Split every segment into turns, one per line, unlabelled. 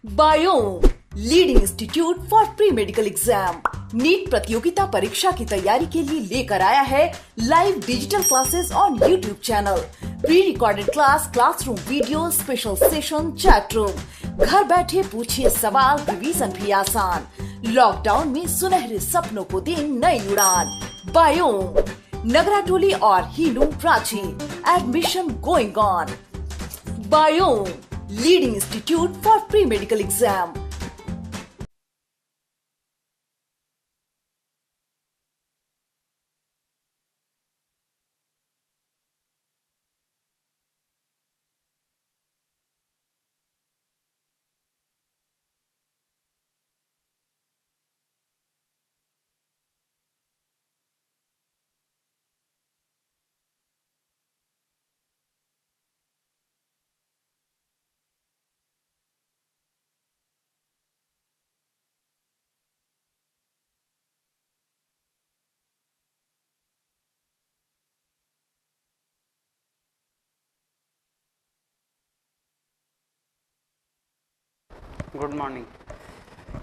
Biome leading institute for pre medical exam NEET प्रतियोगिता परीक्षा की तैयारी के लिए लेकर आया है live digital classes on YouTube channel, pre recorded class, classroom video, special session, chat room. घर बैठे पूछिए सवाल, रिवीजन भी आसान। लॉकडाउन में सुनहरे सपनों को दे नई उड़ान। बायोम नगराटोली और हीलूम Prachi, admission going on. Biome leading institute for pre medical exam.
Good morning.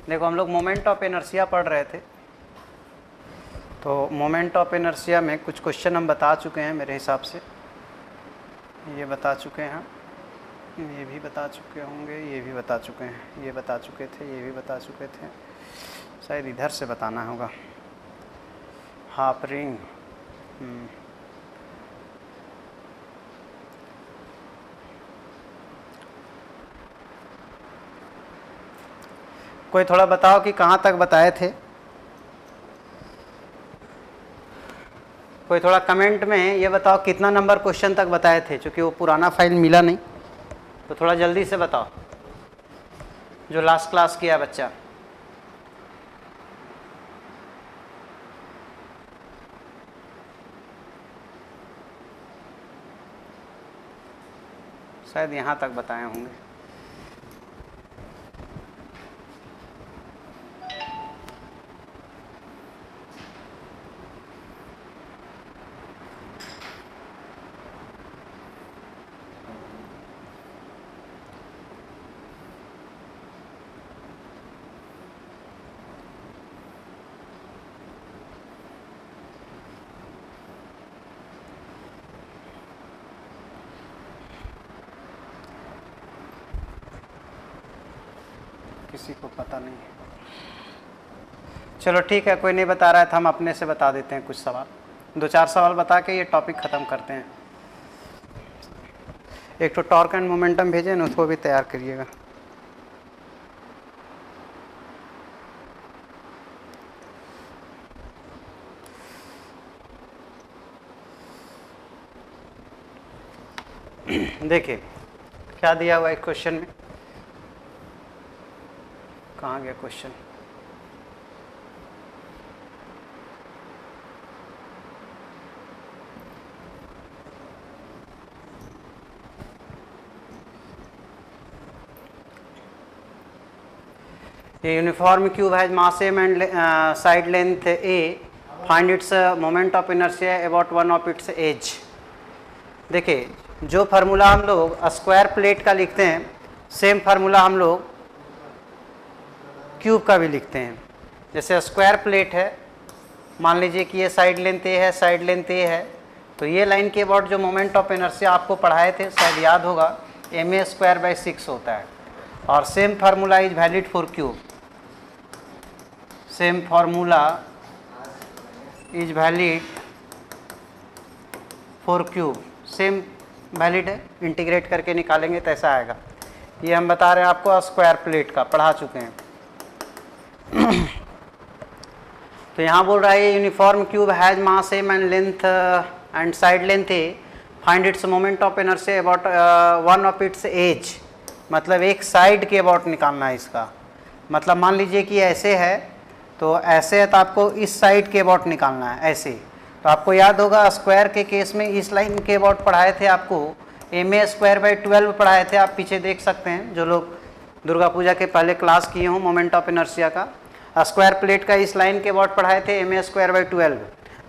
देखो, हम लोग मोमेंट ऑफ इनर्शिया पढ़ रहे थे, तो मोमेंट ऑफ इनर्शिया में कुछ क्वेश्चन हम बता चुके हैं मेरे हिसाब से। ये बता चुके हैं, ये भी बता चुके होंगे, ये भी बता चुके हैं, ये बता चुके थे, ये भी बता चुके थे। शायद इधर से बताना होगा। हाफ रिंग, कोई थोड़ा बताओ कि कहाँ तक बताए थे। कोई थोड़ा कमेंट में ये बताओ कितना नंबर क्वेश्चन तक बताए थे, क्योंकि वो पुराना फाइल मिला नहीं, तो थोड़ा जल्दी से बताओ जो लास्ट क्लास किया बच्चा। शायद यहाँ तक बताए होंगे। किसी को पता नहीं है। चलो ठीक है, कोई नहीं बता रहा है तो हम अपने से बता देते हैं कुछ सवाल, दो चार सवाल बता के ये टॉपिक ख़त्म करते हैं। एक तो टॉर्क एंड मोमेंटम भेजे ना, उसको भी तैयार करिएगा। देखिए क्या दिया हुआ है क्वेश्चन में। कहाँ गया क्वेश्चन? ये uniform cube has mass m and side length a, find its moment of inertia about one of its edge. देखिए, जो फार्मूला हम लोग स्क्वायर प्लेट का लिखते हैं, सेम फार्मूला हम लोग क्यूब का भी लिखते हैं। जैसे स्क्वायर प्लेट है, मान लीजिए कि ये साइड लेंथ ए है, साइड लेंथ ए है, तो ये लाइन के अबाउट जो मोमेंट ऑफ इनर्शिया आपको पढ़ाए थे, शायद याद होगा, ma²/6 होता है। और same formula is valid for cube, same formula is valid for cube, same valid है। इंटीग्रेट करके निकालेंगे तो ऐसा आएगा। ये हम बता रहे हैं आपको स्क्वायर प्लेट का, पढ़ा चुके हैं। तो यहाँ बोल रहा है uniform cube has mass m and length and side length a, find its moment of inertia about one of its edge. मतलब एक साइड के अबाउट निकालना है इसका। मतलब मान लीजिए कि ऐसे है, तो ऐसे है तो आपको इस साइड के अबाउट निकालना है, ऐसे। तो आपको याद होगा स्क्वायर के केस में इस लाइन के अबाउट पढ़ाए थे आपको, ma²/12 पढ़ाए थे। आप पीछे देख सकते हैं, जो लोग दुर्गा पूजा के पहले क्लास किए हों मोमेंट ऑफ इनर्शिया का। स्क्वायर प्लेट का इस लाइन के अबाउट पढ़ाए थे ma²/12।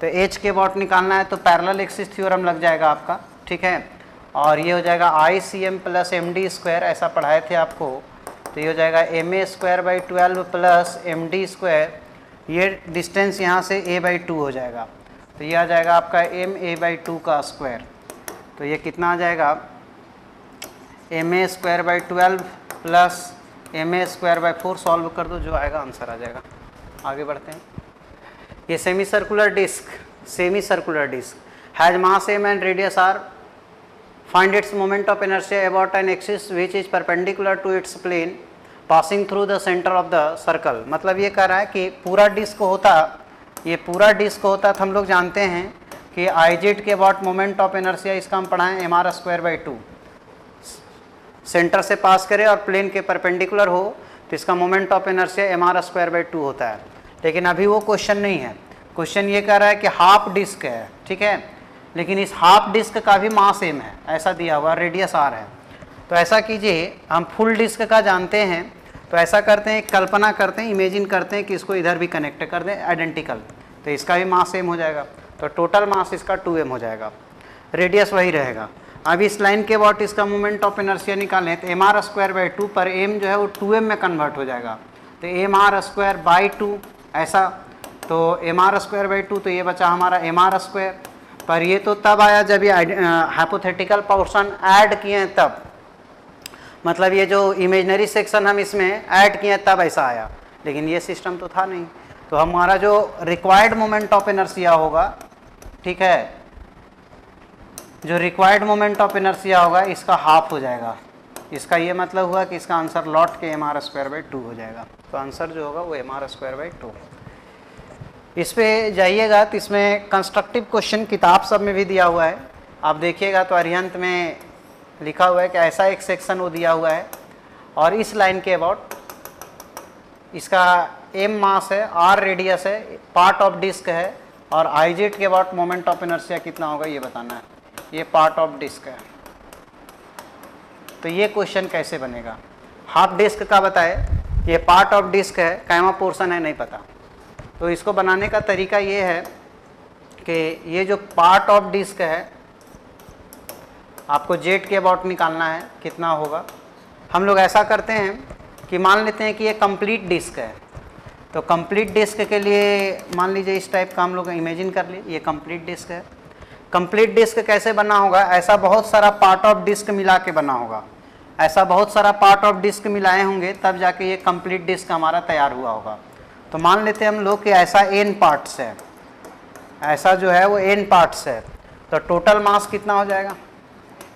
तो एच के अबाउट निकालना है तो पैरेलल एक्सिस थ्योरम लग जाएगा आपका, ठीक है। और ये हो जाएगा ICM + MD², ऐसा पढ़ाए थे आपको तो ये हो जाएगा ma²/12 प्लस md², ये डिस्टेंस यहाँ से a/2 हो जाएगा, तो ये आ जाएगा आपका ma/2 का स्क्वायर। तो ये कितना आ जाएगा ma²/12 प्लस ma²/4, सॉल्व कर दो, जो आएगा आंसर आ जाएगा। आगे बढ़ते हैं। ये semi circular disc has mass m and radius r, find its moment of inertia about an axis which is perpendicular to its plane passing through the centre of the circle. मतलब ये कह रहा है कि पूरा डिस्क होता तो हम लोग जानते हैं कि IZ के अबाउट मोमेंट ऑफ इनर्शिया, इसका हम पढ़ाएं mr²/2, सेंटर से पास करे और प्लेन के परपेंडिकुलर हो तो इसका मोमेंट ऑफ इनर्शिया mr²/2 होता है। लेकिन अभी वो क्वेश्चन नहीं है, क्वेश्चन ये कह रहा है कि हाफ डिस्क है, ठीक है, लेकिन इस हाफ डिस्क का भी मास m है, ऐसा दिया हुआ, रेडियस r है। तो ऐसा कीजिए, हम फुल डिस्क का जानते हैं, तो ऐसा करते हैं, कल्पना करते हैं, इमेजिन करते हैं कि इसको इधर भी कनेक्ट कर दें आइडेंटिकल, तो इसका भी मास m हो जाएगा, तो टोटल मास इसका 2m हो जाएगा, रेडियस वही रहेगा। अब इस लाइन के अबाउट इसका मोमेंट ऑफ इनर्शिया निकालें तो mr²/2 पर m जो है वो 2m में कन्वर्ट हो जाएगा, तो mr²/2 ऐसा, तो mr²/2, तो ये बचा हमारा mr², पर ये तो तब आया जब ये हाइपोथेटिकल पोर्शन ऐड किए हैं तब, मतलब ये जो इमेजनरी सेक्शन हम इसमें ऐड किए तब ऐसा आया, लेकिन ये सिस्टम तो था नहीं। तो हमारा जो रिक्वायर्ड मोमेंट ऑफ इनर्शिया होगा, ठीक है, जो रिक्वायर्ड मोमेंट ऑफ इनर्शिया होगा इसका हाफ हो जाएगा। इसका ये मतलब हुआ कि इसका आंसर लौट के mr²/2 हो जाएगा, तो आंसर जो होगा वो mr²/2। इस पे जाइएगा तो इसमें कंस्ट्रक्टिव क्वेश्चन किताब सब में भी दिया हुआ है, आप देखिएगा तो अरिहंत में लिखा हुआ है कि ऐसा एक सेक्शन वो दिया हुआ है, और इस लाइन के अबाउट इसका m मास है, r रेडियस है, पार्ट ऑफ डिस्क है, और IZ के अबाउट मोमेंट ऑफ इनर्शिया कितना होगा ये बताना है, ये पार्ट ऑफ डिस्क है। तो ये क्वेश्चन कैसे बनेगा, हाफ डिस्क का बताए, ये पार्ट ऑफ डिस्क है, कैमा पोर्शन है नहीं पता, तो इसको बनाने का तरीका ये है कि ये जो पार्ट ऑफ डिस्क है आपको जेड के अबाउट निकालना है, कितना होगा। हम लोग ऐसा करते हैं कि मान लेते हैं कि ये कंप्लीट डिस्क है, तो कंप्लीट डिस्क के लिए मान लीजिए इस टाइप का हम लोग इमेजिन कर लिए, ये कंप्लीट डिस्क है। कंप्लीट डिस्क कैसे बना होगा, ऐसा बहुत सारा पार्ट ऑफ डिस्क मिला के बना होगा, ऐसा बहुत सारा पार्ट ऑफ डिस्क मिलाए होंगे तब जाके ये कंप्लीट डिस्क हमारा तैयार हुआ होगा। तो मान लेते हैं हम लोग कि ऐसा n पार्ट्स है, ऐसा जो है वो n पार्ट्स है, तो टोटल मास कितना हो जाएगा,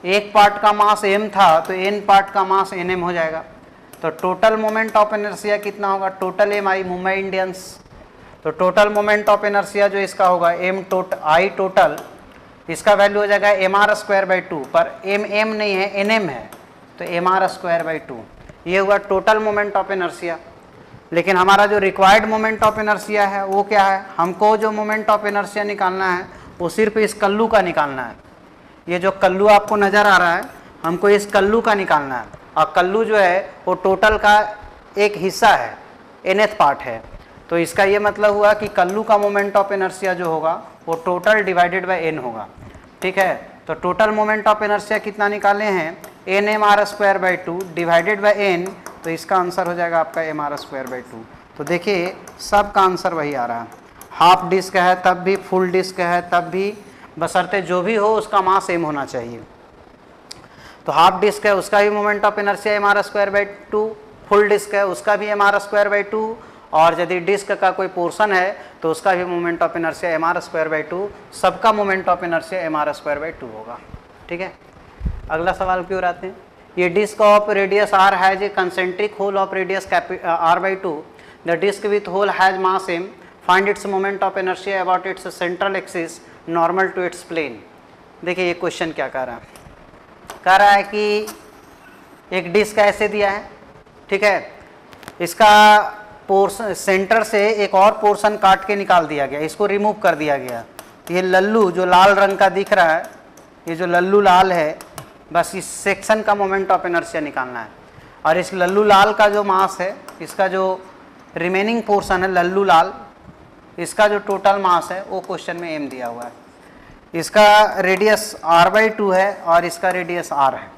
एक पार्ट का मास m था तो n पार्ट का मास nm हो जाएगा, तो टोटल मोमेंट ऑफ इनर्शिया कितना होगा, टोटल mi मुंबई इंडियंस, तो टोटल मोमेंट ऑफ इनर्शिया जो इसका होगा I टोटल, इसका वैल्यू हो जाएगा mr²/2, पर mm नहीं है nm है, तो mr²/2, ये हुआ टोटल मोमेंट ऑफ इनर्शिया। लेकिन हमारा जो रिक्वायर्ड मोमेंट ऑफ इनर्शिया है वो क्या है, हमको जो मोमेंट ऑफ इनर्शिया निकालना है वो सिर्फ इस कल्लू का निकालना है, ये जो कल्लू आपको नज़र आ रहा है हमको इस कल्लू का निकालना है, और कल्लू जो है वो टोटल का एक हिस्सा है, nth पार्ट है, तो इसका ये मतलब हुआ कि कल्लू का मोमेंट ऑफ इनर्शिया जो होगा वो टोटल डिवाइडेड बाय n होगा, ठीक है। तो टोटल मोमेंट ऑफ इनर्शिया कितना निकाले हैं, nmr²/2 डिवाइडेड बाय n, तो इसका आंसर हो जाएगा आपका mr²/2। तो देखिए सब का आंसर वही आ रहा है, हाफ डिस्क है तब भी, फुल डिस्क है तब भी, बशर्ते जो भी हो उसका मास m होना चाहिए। तो हाफ डिस्क है उसका भी moment of inertia mr²/2, full disc है उसका भी mr²/2, और यदि डिस्क का कोई पोर्शन है तो उसका भी मोमेंट ऑफ इनर्शिया mr²/2, सबका मोमेंट ऑफ इनर्शिया mr²/2 होगा, ठीक है। अगला सवाल की ओर आते हैं। ये disc of radius r has a concentric hole of radius r/2, the disc with hole has mass m, find its moment of inertia about its central axis normal to its plane. देखिए ये question क्या कह रहा है, कह रहा है कि एक डिस्क ऐसे दिया है, ठीक है, इसका पोर्शन सेंटर से एक और पोर्शन काट के निकाल दिया गया, इसको रिमूव कर दिया गया। ये लल्लू जो लाल रंग का दिख रहा है, ये जो लल्लू लाल है, बस इस सेक्शन का मोमेंट ऑफ इनर्शिया निकालना है, और इस लल्लू लाल का जो मास है, इसका जो रिमेनिंग पोर्शन है लल्लू लाल, इसका जो टोटल मास है वो क्वेश्चन में m दिया हुआ है। इसका रेडियस r/2 है और इसका रेडियस r है।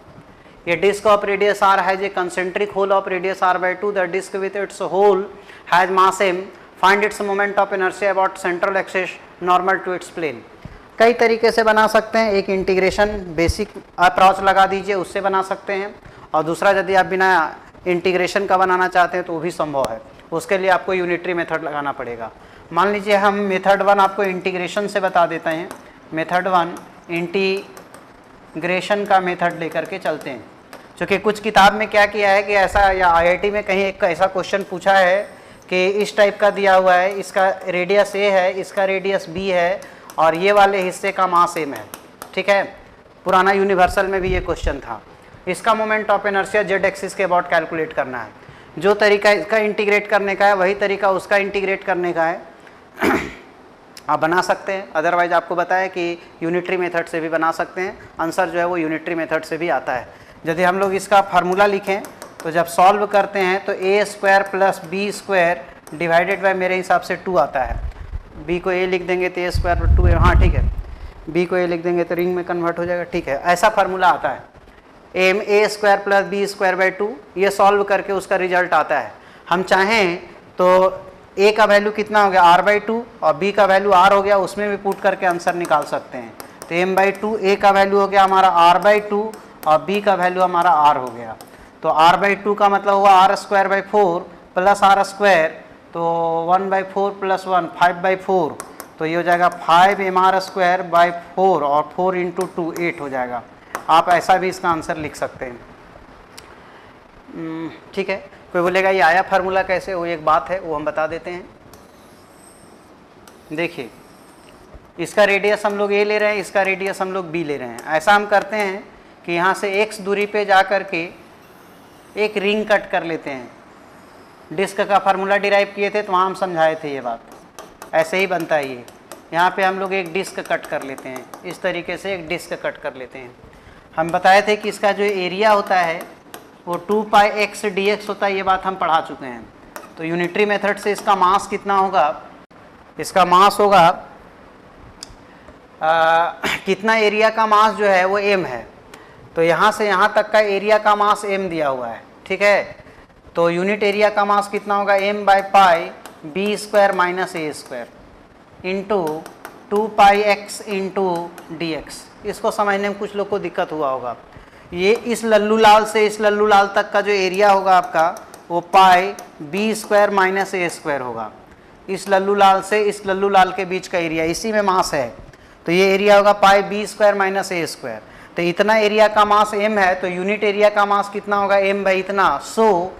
A disk of radius r has a concentric hole of radius r by 2. The disk with its hole has mass m. Find its moment of inertia about central axis normal to its plane. कई तरीके से बना सकते हैं. एक integration basic approach लगा दीजिए, उससे बना सकते हैं. और दूसरा यदि आप बिना इंटीग्रेशन का बनाना चाहते हैं तो वो भी संभव है. उसके लिए आपको यूनिटरी मेथड लगाना पड़ेगा. मान लीजिए हम मेथड 1 आपको इंटीग्रेशन से बता देते हैं. मेथड 1 इंटीग्रेशन का मेथड लेकर के चलते हैं. क्योंकि कुछ किताब में क्या किया है कि ऐसा, या IIT में कहीं एक ऐसा क्वेश्चन पूछा है कि इस टाइप का दिया हुआ है, इसका रेडियस A है, इसका रेडियस B है और ये वाले हिस्से का मास m है. ठीक है, पुराना यूनिवर्सल में भी ये क्वेश्चन था. इसका moment of inertia z axis के अबाउट कैलकुलेट करना है. जो तरीका इसका इंटीग्रेट करने का है वही तरीका उसका इंटीग्रेट करने का है. आप बना सकते हैं, अदरवाइज आपको बताया कि यूनिटरी मेथड से भी बना सकते हैं. आंसर जो है वो यूनिटरी मेथड से भी आता है. यदि हम लोग इसका फार्मूला लिखें तो जब सॉल्व करते हैं तो a square plus B square divided by मेरे हिसाब से 2 आता है. b को a लिख देंगे तो a स्क्वायर पर 2, हाँ ठीक है. b को a लिख देंगे तो रिंग में कन्वर्ट हो जाएगा. ठीक है, ऐसा फार्मूला आता है. M a square plus B square by 2, ये सॉल्व करके उसका रिजल्ट आता है. हम चाहें तो a का वैल्यू कितना हो गया r बाई 2 और b का वैल्यू r हो गया, उसमें भी पुट करके आंसर निकाल सकते हैं. तो m बाई 2 a का वैल्यू हो गया हमारा r बाई 2 और b का वैल्यू हमारा r हो गया. तो r बाई 2 का मतलब हुआ r square by 4 plus r square, तो 1 बाई 4 प्लस 1 5 बाई 4, तो ये हो जाएगा 5 mr स्क्वायर बाई 4 और 4 इंटू 2 8 हो जाएगा. आप ऐसा भी इसका आंसर लिख सकते हैं. ठीक है, कोई बोलेगा ये आया फार्मूला कैसे, वो एक बात है, वो हम बता देते हैं. देखिए, इसका रेडियस हम लोग a ले रहे हैं, इसका रेडियस हम लोग b ले रहे हैं. ऐसा हम करते हैं कि यहाँ से x दूरी पे जा कर के एक रिंग कट कर लेते हैं. डिस्क का फार्मूला डिराइव किए थे तो वहाँ हम समझाए थे ये बात. ऐसे ही बनता है ये. यहाँ पे हम लोग एक डिस्क कट कर लेते हैं, इस तरीके से एक डिस्क कट कर लेते हैं. हम बताए थे कि इसका जो एरिया होता है वो 2 पाई x dx होता है. ये बात हम पढ़ा चुके हैं. तो यूनिटरी मेथड से इसका मास कितना होगा, इसका मास होगा कितना एरिया का मास जो है वो m है. तो यहाँ से यहाँ तक का एरिया का मास m दिया हुआ है. ठीक है, तो यूनिट एरिया का मास कितना होगा m by pi B square minus A square into 2 pi x into D X. इसको समझने में कुछ लोग को दिक्कत हुआ होगा. ये इस लल्लू लाल से इस लल्लू लाल तक का जो एरिया होगा आपका वो पाई B square minus A square होगा. इस लल्लू लाल से इस लल्लू लाल के बीच का एरिया, इसी में मास है. तो ये एरिया होगा पाई B square minus A square. तो इतना एरिया का मास m है, तो यूनिट एरिया का मास कितना होगा m बाई इतना. सो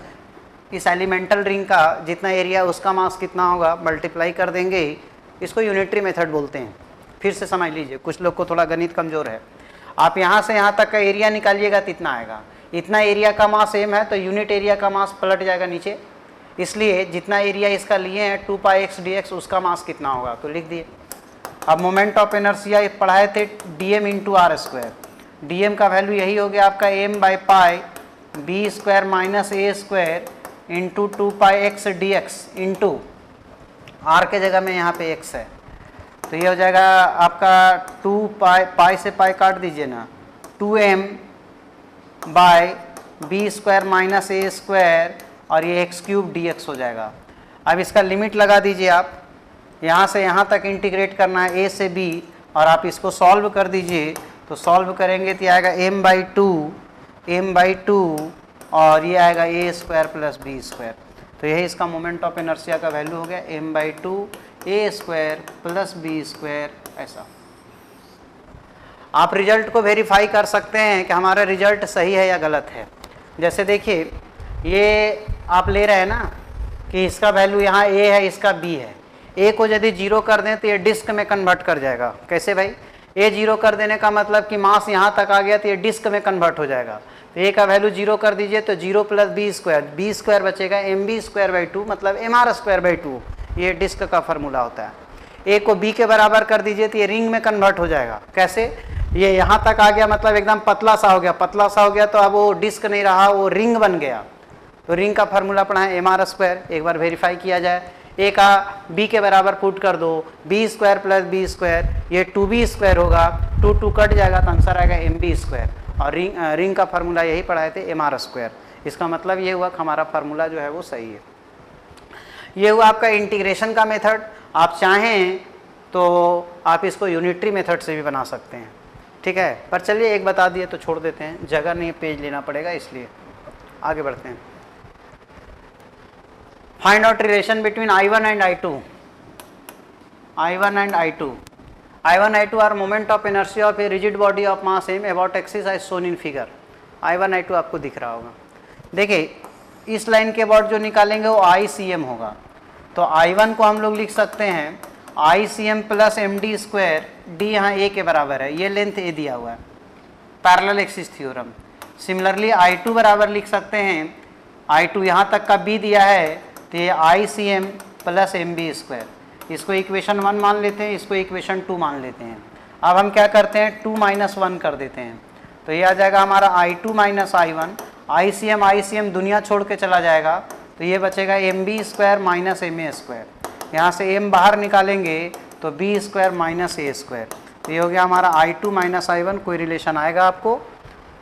इस एलिमेंटल रिंग का जितना एरिया उसका मास कितना होगा, मल्टीप्लाई कर देंगे. इसको यूनिटरी मेथड बोलते हैं. फिर से समझ लीजिए, कुछ लोग को थोड़ा गणित कमज़ोर है. आप यहाँ से यहाँ तक का एरिया निकालिएगा तो इतना आएगा. इतना एरिया का मास m है तो यूनिट एरिया का मास पलट जाएगा नीचे. इसलिए जितना एरिया इसका लिए हैं 2 पाई x dx, उसका मास कितना होगा तो लिख दिए. अब मोमेंट ऑफ इनर्शिया पढ़ाए थे dm into R square. dm का वैल्यू यही हो गया आपका m by pi B square minus A square into 2 pi x dx into r के जगह में यहाँ पे x है. तो ये हो जाएगा आपका 2 पाई से पाई काट दीजिए ना, 2m by B square minus A square और ये x क्यूब dx हो जाएगा. अब इसका लिमिट लगा दीजिए आप. यहाँ से यहाँ तक इंटीग्रेट करना है a से b और आप इसको सॉल्व कर दीजिए. तो सॉल्व करेंगे तो आएगा m बाई 2 और ये आएगा a square plus B square. तो यही इसका मोमेंट ऑफ इनर्शिया का वैल्यू हो गया m by 2 a square plus B square. ऐसा आप रिजल्ट को वेरीफाई कर सकते हैं कि हमारा रिजल्ट सही है या गलत है. जैसे देखिए, ये आप ले रहे हैं ना कि इसका वैल्यू यहाँ a है, इसका b है. a को यदि 0 कर दें तो ये डिस्क में कन्वर्ट कर जाएगा. कैसे भाई, a 0 कर देने का मतलब कि मास यहाँ तक आ गया तो ये डिस्क में कन्वर्ट हो जाएगा. तो a का वैल्यू 0 कर दीजिए तो 0 प्लस बी स्क्वायर बचेगा m b स्क्वायर बाई 2 मतलब m r स्क्वायर बाई 2. ये डिस्क का फार्मूला होता है. a को b के बराबर कर दीजिए तो ये रिंग में कन्वर्ट हो जाएगा. कैसे, ये यहाँ तक आ गया मतलब एकदम पतला सा हो गया. पतला सा हो गया तो अब वो डिस्क नहीं रहा, वो रिंग बन गया. तो रिंग का फार्मूला पढ़ा है m r स्क्वायर. एक बार वेरीफाई किया जाए, a का b के बराबर पुट कर दो, b square plus B square, ये 2b स्क्वायर होगा, 2 कट जाएगा तो आंसर आएगा mb स्क्वायर. और रिंग का फार्मूला यही पढ़ाए थे एम आर स्क्वायर। इसका मतलब ये हुआ कि हमारा फार्मूला जो है वो सही है। ये हुआ आपका इंटीग्रेशन का मेथड। आप चाहें तो आप इसको यूनिटरी मेथड से भी बना सकते हैं, ठीक है, पर चलिए एक बता दिए तो छोड़ देते हैं, जगह नहीं पेज लेना पड़ेगा, इसलिए आगे बढ़ते हैं। Find out relation between I1 and I2। I1 and I2 are moment of inertia of a rigid body of mass m about axis as shown in figure। I1 I2 आपको दिख रहा होगा। देखिए इस लाइन के अबाउट जो निकालेंगे वो ICM होगा, तो I1 को हम लोग लिख सकते हैं ICM plus MD square, D यहाँ A के बराबर है, ये लेंथ A दिया हुआ है, parallel axis theorem. Similarly I2 बराबर लिख सकते हैं, I2 यहाँ तक का B दिया है, तो ये ICM प्लस MB स्क्वायर। इसको इक्वेशन 1 मान लेते हैं, इसको इक्वेशन 2 मान लेते हैं। अब हम क्या करते हैं, 2 - 1 कर देते हैं, तो ये आ जाएगा हमारा I2 - I1। ICM दुनिया छोड़ के चला जाएगा, तो ये बचेगा MB square minus MA square. यहाँ से M बाहर निकालेंगे तो B square minus A square, तो ये हो गया हमारा I2 - I1। कोई रिलेशन आएगा आपको,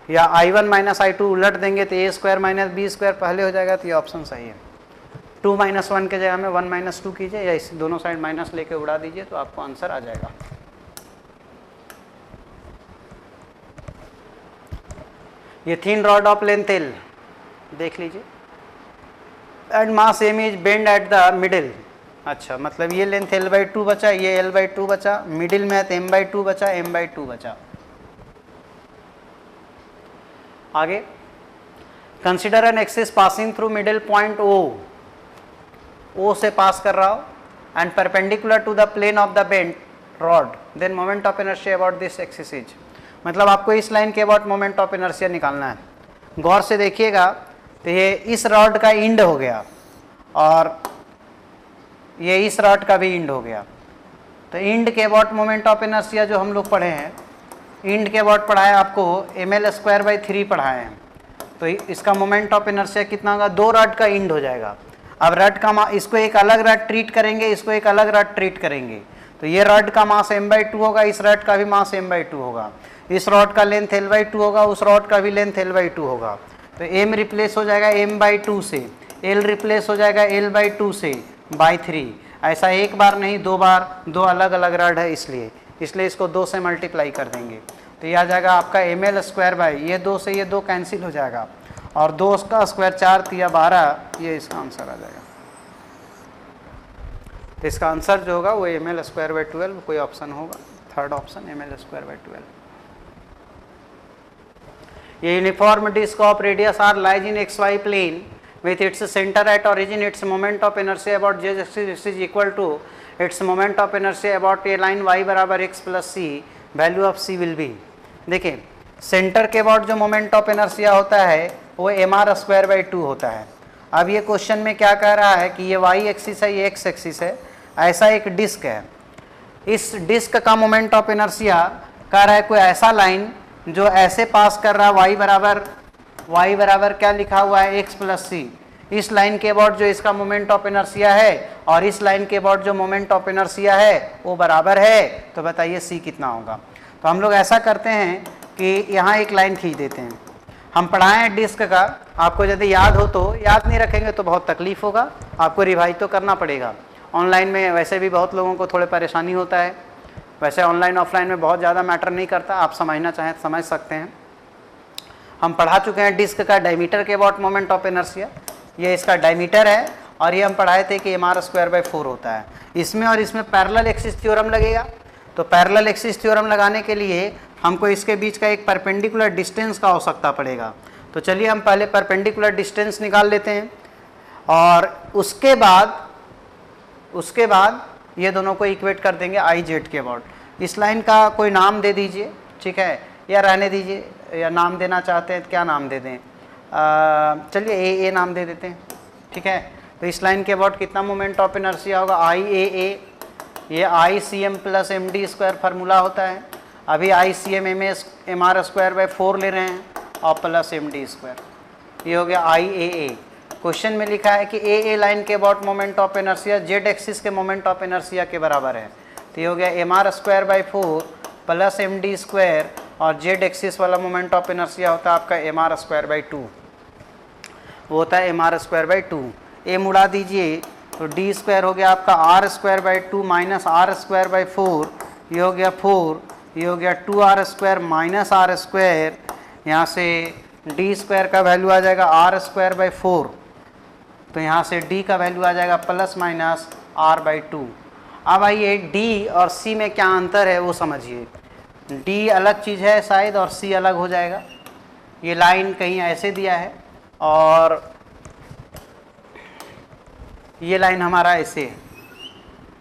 या I1 - I2 उलट देंगे तो A square minus B square पहले हो जाएगा, तो ये ऑप्शन सही है। 2 - 1 के जगह में 1 - 2 कीजिए, या इस दोनों साइड माइनस लेके उड़ा दीजिए, तो आपको आंसर आ जाएगा। ये thin rod of length L देख लीजिए, and mass M is bend at the middle. अच्छा, मतलब ये लेंथ L/2 बचा, ये L/2 बचा, मिडिल में है तो M/2 बचा, M/2 बचा। आगे, consider an axis passing through middle point O से पास कर रहा हो and perpendicular to the plane of the bent rod, then moment of inertia about this axis is. मतलब आपको इस लाइन के अबाउट मोमेंट ऑफ इनर्शिया निकालना है। गौर से देखिएगा, तो ये इस रॉड का इंड हो गया और ये इस रॉड का भी इंड हो गया, तो इंड के अबाउट मोमेंट ऑफ इनर्शिया जो हम लोग पढ़े हैं, इंड के अबाउट पढ़ाए आपको mL²/3 पढ़ाए हैं, तो इसका मोमेंट ऑफ इनर्शिया कितना होगा, 2 रॉड का इंड हो जाएगा। अब रॉड का इसको एक अलग रॉड ट्रीट करेंगे, इसको एक अलग रॉड ट्रीट करेंगे, तो ये रॉड का मास m/2 होगा, इस रॉड का भी मास m/2 होगा, इस रॉड का लेंथ L/2 होगा, उस रॉड का भी लेंथ L/2 होगा, तो m रिप्लेस हो जाएगा m/2 से, L रिप्लेस हो जाएगा L/2 से बाई 3। ऐसा एक बार नहीं, 2 बार, 2 अलग अलग रॉड है, इसलिए इसको 2 से मल्टीप्लाई कर देंगे, तो ये आ जाएगा आपका mL², ये 2 से ये 2 कैंसिल हो जाएगा, और 2 का स्क्वायर 4 × 12, ये इसका आंसर आ जाएगा। तो इसका आंसर जो होगा वो mL²/12, कोई ऑप्शन होगा, थर्ड ऑप्शन mL²/12। ये uniform disc of radius r lies in xy plane with its center at origin, its moment of inertia about z axis is equal to its moment of inertia about a line y बराबर x plus c, value of c will be। देखिए centre के about जो moment of inertia होता है वो mR²/2 होता है। अब ये क्वेश्चन में क्या कह रहा है कि ये y एक्सिस है, ये x एक्सिस है, ऐसा एक डिस्क है, इस डिस्क का मोमेंट ऑफ इनर्शिया कह रहा है कोई ऐसा लाइन जो ऐसे पास कर रहा है, y बराबर क्या लिखा हुआ है, x + c। इस लाइन के अबाउट जो इसका मोमेंट ऑफ इनर्शिया है और इस लाइन के अबाउट जो मोमेंट ऑफ इनर्शिया है वो बराबर है, तो बताइए c कितना होगा। तो हम लोग ऐसा करते हैं कि यहाँ एक लाइन खींच देते हैं। हम पढ़ाए हैं डिस्क का, आपको यदि याद हो तो, याद नहीं रखेंगे तो बहुत तकलीफ होगा, आपको रिवाइज तो करना पड़ेगा। ऑनलाइन में वैसे भी बहुत लोगों को थोड़े परेशानी होता है, वैसे ऑनलाइन ऑफलाइन में बहुत ज़्यादा मैटर नहीं करता, आप समझना चाहें तो समझ सकते हैं। हम पढ़ा चुके हैं डिस्क का डायमीटर के अबाउट मोमेंट ऑफ इनर्शिया, ये इसका डायमीटर है, और ये हम पढ़ाए थे कि mR²/4 होता है। इसमें और इसमें पैरेलल एक्सिस थ्योरम लगेगा, तो पैरेलल एक्सिस थ्योरम लगाने के लिए हमको इसके बीच का एक परपेंडिकुलर डिस्टेंस का आवश्यकता पड़ेगा। तो चलिए हम पहले परपेंडिकुलर डिस्टेंस निकाल लेते हैं, और उसके बाद ये दोनों को इक्वेट कर देंगे IZ के अबाउट। इस लाइन का कोई नाम दे दीजिए, ठीक है, या रहने दीजिए, या नाम देना चाहते हैं तो क्या नाम दे दें, चलिए AA नाम दे देते हैं, ठीक है। तो इस लाइन के अबाउट कितना मोमेंट ऑफ इनर्शिया होगा, IAA, ये ICM + MD² फार्मूला होता है। अभी ICM mR²/4 ले रहे हैं और प्लस MD², ये हो गया IAA। क्वेश्चन में लिखा है कि AA लाइन के about moment of inertia Z axis के मोमेंट ऑफ इनर्शिया के बराबर है, तो ये हो गया mR²/4 प्लस MD² और जेड एक्सिस वाला मोमेंट ऑफ इनर्शिया होता है आपका एम आर स्क्वायर बाई 2, वो होता है M R square by 2। M उड़ा दीजिए तो डी स्क्वायर हो गया आपका R square by 2 minus R square by 4, ये हो गया 4, ये हो गया 2r square minus R square, यहाँ से डी स्क्वायर का वैल्यू आ जाएगा आर स्क्वायर बाई 4, तो यहाँ से डी का वैल्यू आ जाएगा प्लस माइनस आर बाई 2। अब आइए डी और सी में क्या अंतर है वो समझिए। डी अलग चीज़ है शायद और सी अलग हो जाएगा। ये लाइन कहीं ऐसे दिया है और ये लाइन हमारा ऐसे है।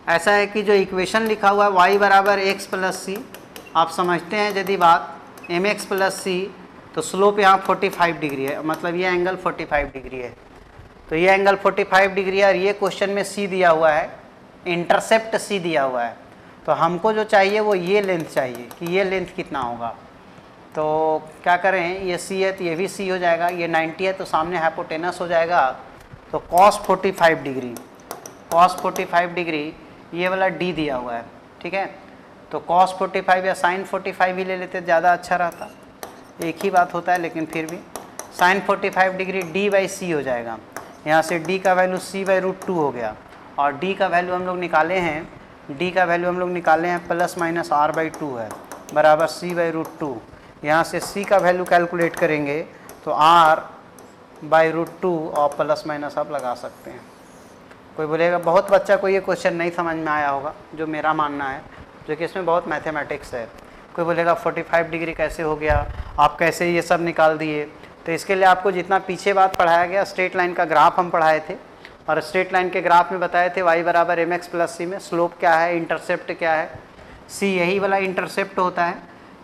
ऐसा है कि जो इक्वेशन लिखा हुआ है y बराबर एक्स प्लस सी, आप समझते हैं यदि बात एम एक्स प्लस सी, तो स्लोप यहाँ 45 डिग्री है, मतलब ये एंगल 45 डिग्री है। तो ये एंगल 45 डिग्री है और ये क्वेश्चन में सी दिया हुआ है, इंटरसेप्ट सी दिया हुआ है। तो हमको जो चाहिए वो ये लेंथ चाहिए कि ये लेंथ कितना होगा। तो क्या करें, ये सी है तो ये भी सी हो जाएगा, ये 90 है तो सामने हाइपोटेनस हो जाएगा, तो cos 45 डिग्री, cos 45 डिग्री ये वाला डी दिया हुआ है, ठीक है। तो cos 45 या sin 45 ही ले लेते ज़्यादा अच्छा रहता, एक ही बात होता है लेकिन फिर भी sin 45 डिग्री डी बाई सी हो जाएगा। यहाँ से डी का वैल्यू सी बाई रूट 2 हो गया और डी का वैल्यू हम लोग निकाले हैं, डी का वैल्यू हम लोग निकाले हैं प्लस माइनस आर बाई 2 है बराबर सी बाई रूट 2। यहाँ से सी का वैल्यू कैलकुलेट करेंगे तो आर बाई रूट 2 और प्लस माइनस आप लगा सकते हैं। कोई बोलेगा बहुत बच्चा को ये क्वेश्चन नहीं समझ में आया होगा, जो मेरा मानना है, जो कि इसमें बहुत मैथमेटिक्स है। कोई बोलेगा 45 डिग्री कैसे हो गया, आप कैसे ये सब निकाल दिए। तो इसके लिए आपको जितना पीछे बात पढ़ाया गया, स्ट्रेट लाइन का ग्राफ हम पढ़ाए थे और स्ट्रेट लाइन के ग्राफ में बताए थे y बराबर एम एक्स प्लस सी में स्लोप क्या है, इंटरसेप्ट क्या है, सी यही वाला इंटरसेप्ट होता है,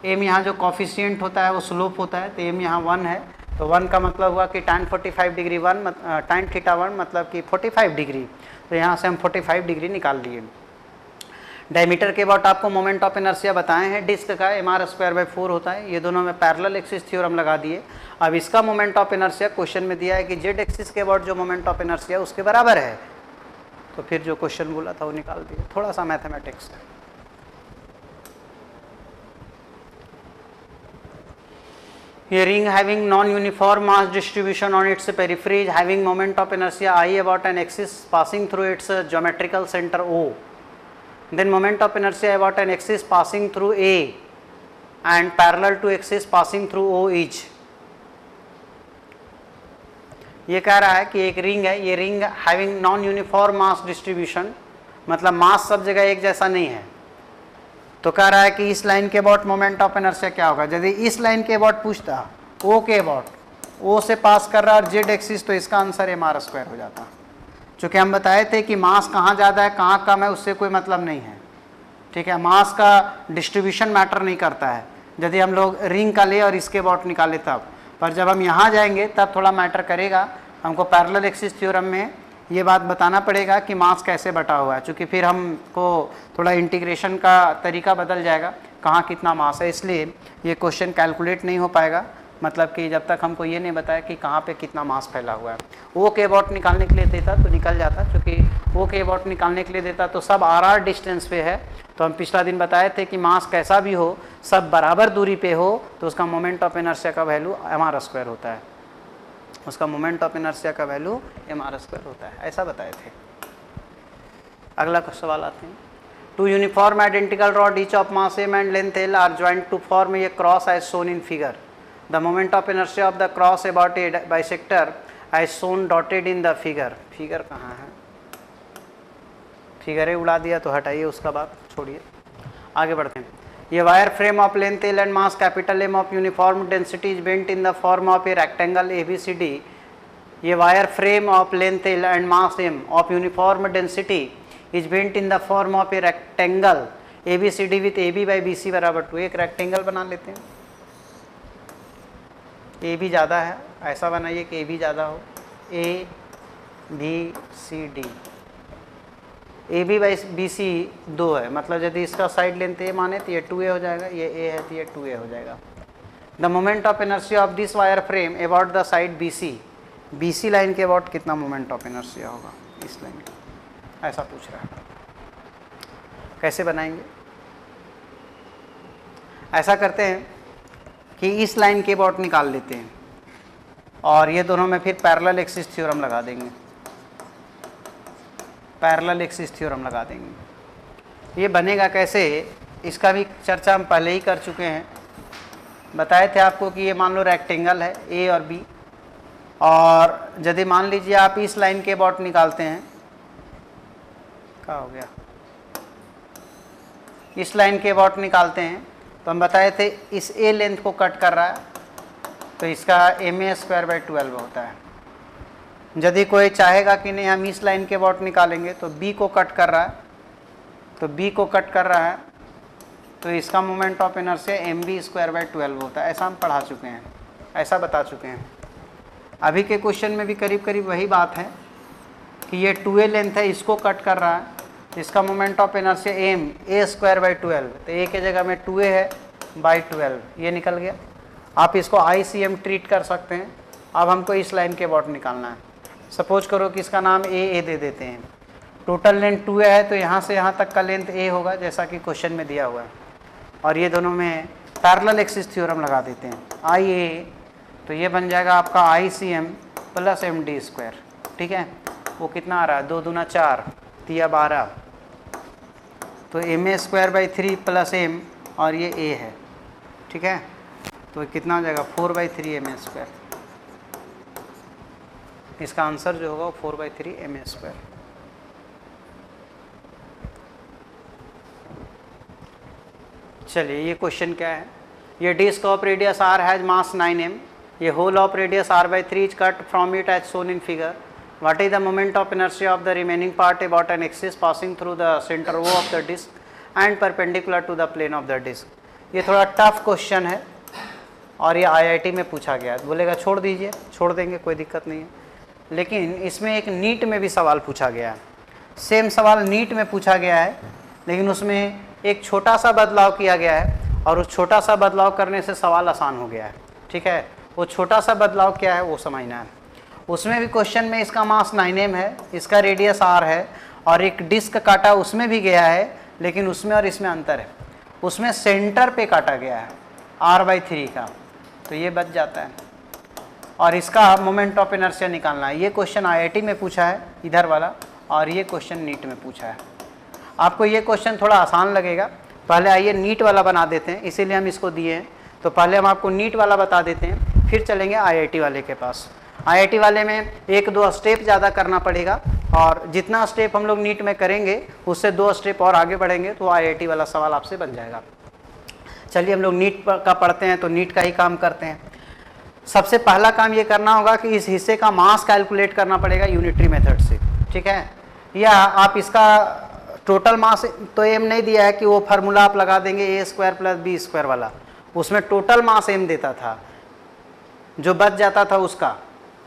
एम यहाँ जो कॉफिशिएंट होता है वो स्लोप होता है, तो एम यहाँ 1 है, तो 1 का मतलब हुआ कि tan 45 डिग्री 1 tan थीटा 1 मतलब कि 45 डिग्री, तो यहाँ से हम 45 डिग्री निकाल लिए। डायमीटर के अबाउट आपको मोमेंट ऑफ इनर्शिया बताए हैं, डिस्क का एम आर स्क्वायर बाई 4 होता है, ये दोनों में पैरेलल एक्सिस थ्योरम लगा दिए। अब इसका मोमेंट ऑफ इनर्शिया क्वेश्चन में दिया है कि जेड एक्सिस के अबाउट जो मोमेंट ऑफ इनर्शिया उसके बराबर है, तो फिर जो क्वेश्चन बोला था वो निकाल दिए। थोड़ा सा मैथमेटिक्स है। A ring having non-uniform mass distribution on its periphery is having moment of inertia I about an axis passing through its geometrical center O. Then moment of inertia about an axis passing through A and parallel to axis passing through O is. ये कह रहा है कि एक ring है, ये ring having non uniform mass distribution, मतलब मास सब जगह एक जैसा नहीं है। तो कह रहा है कि इस लाइन के अबाउट मोमेंट ऑफ इनर्शिया क्या होगा। यदि इस लाइन के अबाउट पूछता, ओ के अबाउट, ओ से पास कर रहा है और जेड एक्सिस, तो इसका आंसर एम आर स्क्वायर हो जाता। चूँकि हम बताए थे कि मास कहाँ ज़्यादा है कहाँ कम है उससे कोई मतलब नहीं है, ठीक है। मास का डिस्ट्रीब्यूशन मैटर नहीं करता है, यदि हम लोग रिंग का ले और इसके अबाउट निकाले तब, पर जब हम यहाँ जाएंगे तब थोड़ा मैटर करेगा। हमको पैरेलल एक्सिस थ्योरम में ये बात बताना पड़ेगा कि मास कैसे बटा हुआ है, क्योंकि फिर हमको थोड़ा इंटीग्रेशन का तरीका बदल जाएगा, कहाँ कितना मास है, इसलिए ये क्वेश्चन कैलकुलेट नहीं हो पाएगा। मतलब कि जब तक हमको ये नहीं बताया कि कहाँ पे कितना मास फैला हुआ है। ओ के अबाउट निकालने के लिए देता तो निकल जाता, क्योंकि ओ के अबाउट निकालने के लिए देता तो सब आर डिस्टेंस पे है। तो हम पिछला दिन बताए थे कि मास कैसा भी हो, सब बराबर दूरी पे हो, तो उसका मोमेंट ऑफ इनर्शिया का वैल्यू एम आर स्क्वायर होता है, उसका मोमेंट ऑफ इनर्शिया का वैल्यू एम आर स्क्वायर होता है, ऐसा बताए थे। अगला सवाल आते हैं। Two uniform identical rod each of mass M and length L are joint to form a cross as shown in figure. The moment of inertia of the cross about a bisector as shown dotted in the figure. Figure कहाँ है, फिगरें उड़ा दिया तो हटाइए, उसका बात छोड़िए, आगे बढ़ते हैं। ये wire frame of length L and mass capital M of uniform density is bent in the form of a rectangle A B C D. ये wire frame of length L and mass M of uniform density is bent in the form of a rectangle A B C D with A B by B C बराबर 2। एक rectangle बना लेते हैं, ए B ज़्यादा है, ऐसा बनाइए कि ए बी ज़्यादा हो, A B C D, A B by B C 2 है, मतलब यदि इसका साइड लेंथ ए माने तो ये 2a हो जाएगा, ये ए है तो ये 2a हो जाएगा। The moment of inertia of this wire frame about the side B C line के अबाउट कितना मोमेंट ऑफ इनर्शिया होगा इस लाइन का, ऐसा पूछ रहा है। कैसे बनाएंगे, ऐसा करते हैं कि इस लाइन के अबाउट निकाल लेते हैं और ये दोनों में फिर पैरेलल एक्सिस थ्योरम लगा देंगे, पैरेलल एक्सिस थ्योरम लगा देंगे। ये बनेगा कैसे, इसका भी चर्चा हम पहले ही कर चुके हैं। बताए थे आपको कि ये मान लो रेक्टेंगल है ए और बी, और यदि मान लीजिए आप इस लाइन के अबाउट निकालते हैं, क्या हो गया, इस लाइन के अबाउट निकालते हैं तो हम बताए थे इस ए लेंथ को कट कर रहा है तो इसका ma²/12 होता है। यदि कोई चाहेगा कि नहीं हम इस लाइन के अबाउट निकालेंगे तो बी को कट कर रहा है, तो बी को कट कर रहा है तो इसका मोमेंट ऑफ इनर्शिया mv²/12 होता है। ऐसा हम पढ़ा चुके हैं, ऐसा बता चुके हैं। अभी के क्वेश्चन में भी करीब करीब वही बात है कि ये 2a लेंथ है, इसको कट कर रहा है, इसका मोमेंट ऑफ इनर्शिया a²/12, तो a के जगह में 2a है बाई 12, ये निकल गया। आप इसको ICM ट्रीट कर सकते हैं। अब हमको इस लाइन के अबाउट निकालना है। सपोज करो कि इसका नाम a दे देते हैं, टोटल लेंथ 2a है तो यहाँ से यहाँ तक का लेंथ a होगा जैसा कि क्वेश्चन में दिया हुआ है, और ये दोनों में पैरेलल एक्सिस थ्योरम लगा देते हैं IA, तो ये बन जाएगा आपका ICM + MD²। ठीक है, वो कितना आ रहा है, 2 दूना 4 3 12, तो ma²/3 + m और ये a है। ठीक है, तो कितना हो जाएगा 4/3 ma²। इसका आंसर जो होगा वो 4/3 ma²। चलिए ये क्वेश्चन क्या है, ये disc of radius r has mass 9m, ये hole of radius r/3 is cut from it as shown in figure. What is the moment of inertia of the remaining part about an axis passing through the center O of the disc and perpendicular to the plane of the disc? ये थोड़ा tough question है और ये IIT में पूछा गया है। बोलेगा छोड़ दीजिए, छोड़ देंगे, कोई दिक्कत नहीं है, लेकिन इसमें एक नीट में भी सवाल पूछा गया है। सेम सवाल नीट में पूछा गया है, लेकिन उसमें एक छोटा सा बदलाव किया गया है और उस छोटा सा बदलाव करने से सवाल आसान हो गया है। ठीक है, वो छोटा सा बदलाव क्या है वो समझना है। उसमें भी क्वेश्चन में इसका मास 9m है, इसका रेडियस r है और एक डिस्क काटा उसमें भी गया है, लेकिन उसमें और इसमें अंतर है। उसमें सेंटर पे काटा गया है r/3 का, तो ये बच जाता है, और इसका मोमेंट ऑफ इनर्शिया निकालना है। ये क्वेश्चन IIT में पूछा है इधर वाला, और ये क्वेश्चन नीट में पूछा है। आपको ये क्वेश्चन थोड़ा आसान लगेगा, पहले आइए नीट वाला बना देते हैं, इसीलिए हम इसको दिए हैं। तो पहले हम आपको नीट वाला बता देते हैं, फिर चलेंगे IIT वाले के पास। IIT वाले में 1-2 स्टेप ज़्यादा करना पड़ेगा, और जितना स्टेप हम लोग नीट में करेंगे उससे 2 स्टेप और आगे बढ़ेंगे तो IIT वाला सवाल आपसे बन जाएगा। चलिए हम लोग नीट का पढ़ते हैं, तो नीट का ही काम करते हैं। सबसे पहला काम ये करना होगा कि इस हिस्से का मास कैलकुलेट करना पड़ेगा यूनिटरी मेथड से। ठीक है, या आप इसका टोटल मास तो m नहीं दिया है कि वो फार्मूला आप लगा देंगे a² + b² वाला, उसमें टोटल मास m देता था, जो बच जाता था उसका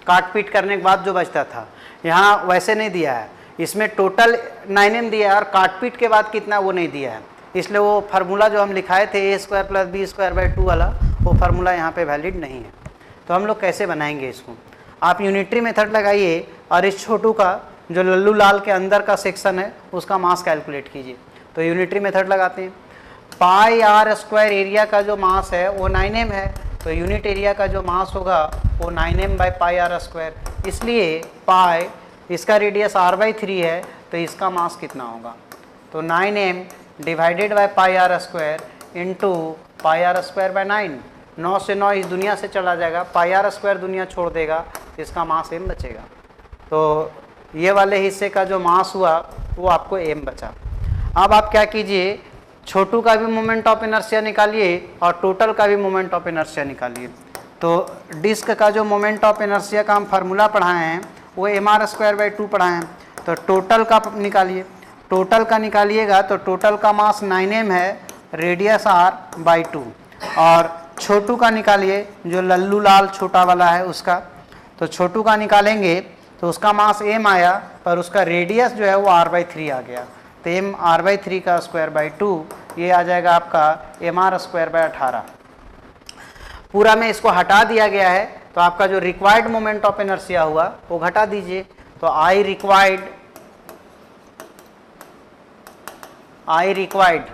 काट पीट करने के बाद जो बचता था। यहाँ वैसे नहीं दिया है, इसमें टोटल 9m दिया है और काट पीट के बाद कितना वो नहीं दिया है, इसलिए वो फार्मूला जो हम लिखाए थे a² + b² / 2 वाला, वो फार्मूला यहाँ पे वैलिड नहीं है। तो हम लोग कैसे बनाएंगे इसको, आप यूनिटरी मेथड लगाइए और इस छोटू का जो लल्लू लाल के अंदर का सेक्शन है उसका मास कैलकुलेट कीजिए। तो यूनिटरी मेथड लगाते हैं, πr² एरिया का जो मास है वो 9m है, तो यूनिट एरिया का जो मास होगा वो 9m/πr², इसलिए पाई इसका रेडियस r/3 है, तो इसका मास कितना होगा, तो 9m / πr² इंटू πr²/9, 9 से 9 इस दुनिया से चला जाएगा, πr² दुनिया छोड़ देगा, इसका मास m बचेगा। तो ये वाले हिस्से का जो मास हुआ वो आपको m बचा। अब आप क्या कीजिए, छोटू का भी मोमेंट ऑफ इनर्शिया निकालिए और टोटल का भी मोमेंट ऑफ इनर्शिया निकालिए। तो डिस्क का जो मोमेंट ऑफ इनर्शिया का हम फार्मूला पढ़ाए हैं वो mr²/2 पढ़ाए हैं, तो टोटल का निकालिए। टोटल का निकालिएगा तो टोटल का मास 9m है, रेडियस r/2, और छोटू का निकालिए जो लल्लू लाल छोटा वाला है उसका, तो छोटू का निकालेंगे तो उसका मास m आया पर उसका रेडियस जो है वो r/3 आ गया, तो m r/3 का ² 2, ये आ जाएगा आपका mr²/18। पूरा में इसको हटा दिया गया है, तो आपका जो रिक्वायर्ड मोमेंट ऑफ इनर्शिया हुआ वो घटा दीजिए, तो I रिक्वायर्ड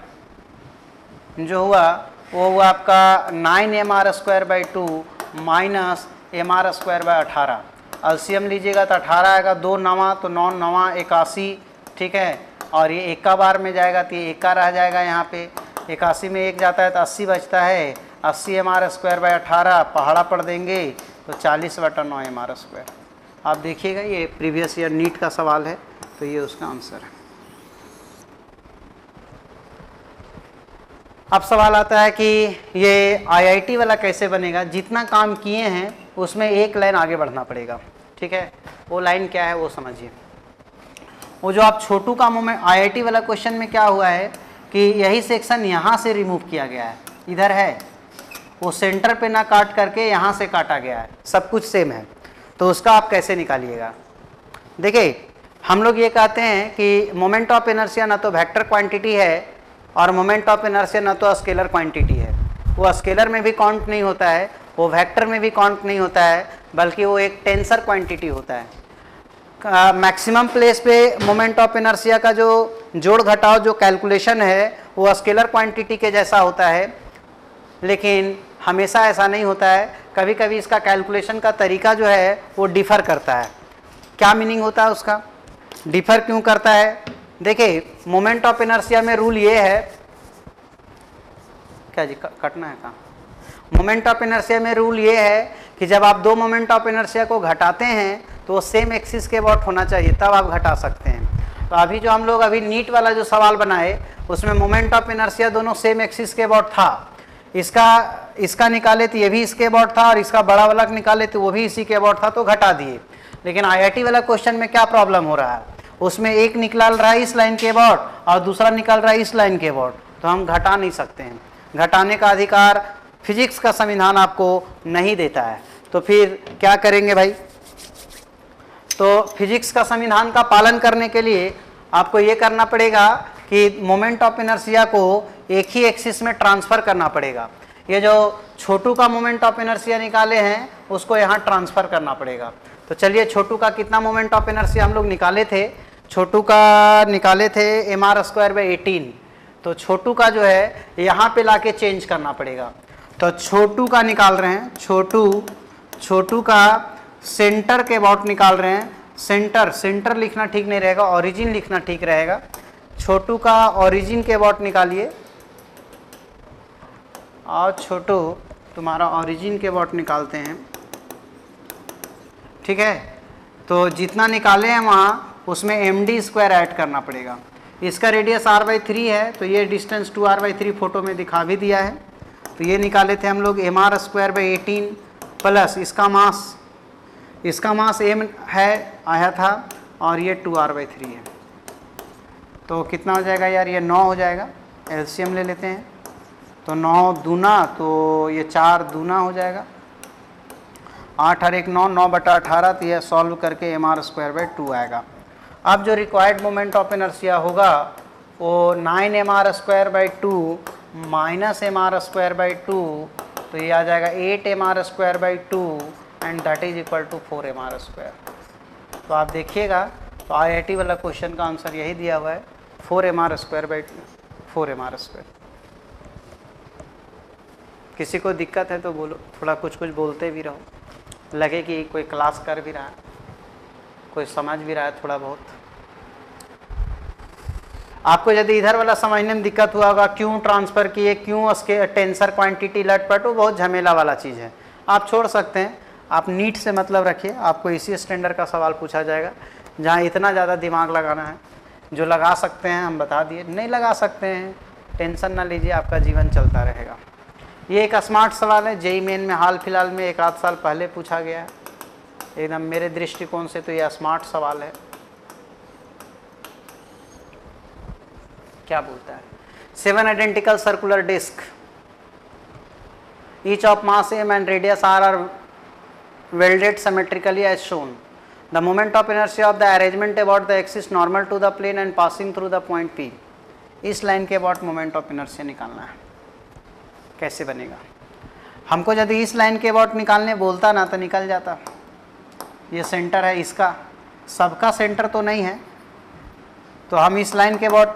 जो हुआ वो हुआ आपका 9mr² माइनस mr²/18। एलसीएम लीजिएगा तो 18 आएगा, 2 नवा तो 9 नवा 81, ठीक है। और ये एका बार में जाएगा तो ये एका रह जाएगा यहाँ पे, 81 में 1 जाता है तो 80 बचता है। 80 mr²/18 पहाड़ा पढ़ देंगे तो 40/9 mr²। आप देखिएगा ये प्रीवियस ईयर नीट का सवाल है, तो ये उसका आंसर है। अब सवाल आता है कि ये आईआईटी वाला कैसे बनेगा। जितना काम किए हैं उसमें एक लाइन आगे बढ़ना पड़ेगा, ठीक है। वो लाइन क्या है वो समझिए। वो जो आप छोटू का मुंह में आईआईटी वाला क्वेश्चन में क्या हुआ है कि यही सेक्शन यहाँ से रिमूव किया गया है, इधर है, वो सेंटर पे ना काट करके यहाँ से काटा गया है, सब कुछ सेम है। तो उसका आप कैसे निकालिएगा। देखिए हम लोग ये कहते हैं कि मोमेंट ऑफ इनर्शिया ना तो वेक्टर क्वांटिटी है और मोमेंट ऑफ इनर्शिया ना तो स्केलर क्वांटिटी है। वो स्केलर में भी काउंट नहीं होता है, वो वेक्टर में भी काउंट नहीं होता है, बल्कि वो एक टेंसर क्वांटिटी होता है। मैक्सिमम प्लेस पे मोमेंट ऑफ इनर्शिया का जो जोड़ घटाव जो कैलकुलेशन है वो स्केलर क्वांटिटी के जैसा होता है, लेकिन हमेशा ऐसा नहीं होता है। कभी कभी इसका कैलकुलेशन का तरीका जो है वो डिफ़र करता है। क्या मीनिंग होता है उसका, डिफ़र क्यों करता है। देखिए मोमेंट ऑफ इनर्शिया में रूल ये है, क्या जी कटना है कहाँ। मोमेंट ऑफ इनर्शिया में रूल ये है कि जब आप दो मोमेंट ऑफ इनर्शिया को घटाते हैं तो वो सेम एक्सिस के अबाउट होना चाहिए, तब आप घटा सकते हैं। तो अभी जो हम लोग अभी नीट वाला जो सवाल बनाए उसमें मोमेंट ऑफ इनर्शिया दोनों सेम एक्सिस के अबाउट था। इसका निकाले तो ये भी इसके अबाउट था और इसका बड़ा वाला निकाले तो वो भी इसी के अबाउट था, तो घटा दिए। लेकिन आईआईटी वाला क्वेश्चन में क्या प्रॉब्लम हो रहा है, उसमें एक निकाल रहा है इस लाइन के अबाउट और दूसरा निकाल रहा है इस लाइन के अबाउट, तो हम घटा नहीं सकते हैं। घटाने का अधिकार फिजिक्स का संविधान आपको नहीं देता है। तो फिर क्या करेंगे भाई, तो फिजिक्स का संविधान का पालन करने के लिए आपको ये करना पड़ेगा कि मोमेंट ऑफ इनर्शिया को एक ही एक्सिस में ट्रांसफर करना पड़ेगा। ये जो छोटू का मोमेंट ऑफ इनर्शिया निकाले हैं उसको यहाँ ट्रांसफर करना पड़ेगा। तो चलिए छोटू का कितना मोमेंट ऑफ इनर्शिया हम लोग निकाले थे, छोटू का निकाले थे mr²/18। तो छोटू का जो है यहाँ पे लाके चेंज करना पड़ेगा। तो छोटू का निकाल रहे हैं, छोटू का सेंटर के अबाउट निकाल रहे हैं। सेंटर लिखना ठीक नहीं रहेगा, ओरिजिन लिखना ठीक रहेगा। छोटू का ओरिजिन के अबाउट निकालिए और छोटू तुम्हारा ओरिजिन के अबाउट निकालते हैं, ठीक है। तो जितना निकाले हैं वहाँ उसमें md² ऐड करना पड़ेगा। इसका रेडियस r/3 है, तो ये डिस्टेंस 2r/3 फोटो में दिखा भी दिया है। तो ये निकाले थे हम लोग mr²/18 प्लस इसका मास m है आया था और ये 2r/3 है। तो कितना हो जाएगा यार, ये 9 हो जाएगा। एलसीएम ले लेते हैं, तो 9 दूना तो ये 4 दूना हो जाएगा, 8 और 1 9, 9/18। तो यह सॉल्व करके mr²/2 आएगा। अब जो रिक्वायर्ड मोमेंट ऑफ इनर्शिया होगा वो 9mr²/2 माइनस mr²/2, तो ये आ जाएगा 8mr²/2 and that is equal to 4mr²। तो आप देखिएगा तो आईआईटी वाला क्वेश्चन का आंसर यही दिया हुआ है, 4mr²/4mr²। किसी को दिक्कत है तो बोलो, थोड़ा कुछ बोलते भी रहो, लगे कि कोई क्लास कर भी रहा है, कोई समझ भी रहा है थोड़ा बहुत। आपको यदि इधर वाला समझने में दिक्कत हुआ होगा, क्यों ट्रांसफ़र किए, क्यों उसके टेंसर क्वांटिटी लटपट, वो बहुत झमेला वाला चीज़ है, आप छोड़ सकते हैं। आप नीट से मतलब रखिए, आपको इसी स्टैंडर्ड का सवाल पूछा जाएगा जहाँ इतना ज़्यादा दिमाग लगाना है। जो लगा सकते हैं हम बता दिए, नहीं लगा सकते हैं टेंशन ना लीजिए, आपका जीवन चलता रहेगा। ये एक स्मार्ट सवाल है, जेईई मेन में हाल फिलहाल में 1 आध साल पहले पूछा गया है। एकदम मेरे दृष्टिकोण से तो ये स्मार्ट सवाल है। क्या बोलता है, 7 identical circular disc, each of mass m and radius r are welded symmetrically as shown. The moment of inertia of the arrangement about the axis normal to the plane and passing through the point P. इस line के about moment of inertia निकालना है। कैसे बनेगा, हमको यदि इस line के अबाउट निकालने बोलता ना तो निकल जाता। ये सेंटर है इसका, सबका सेंटर तो नहीं है, तो हम इस लाइन के अबाउट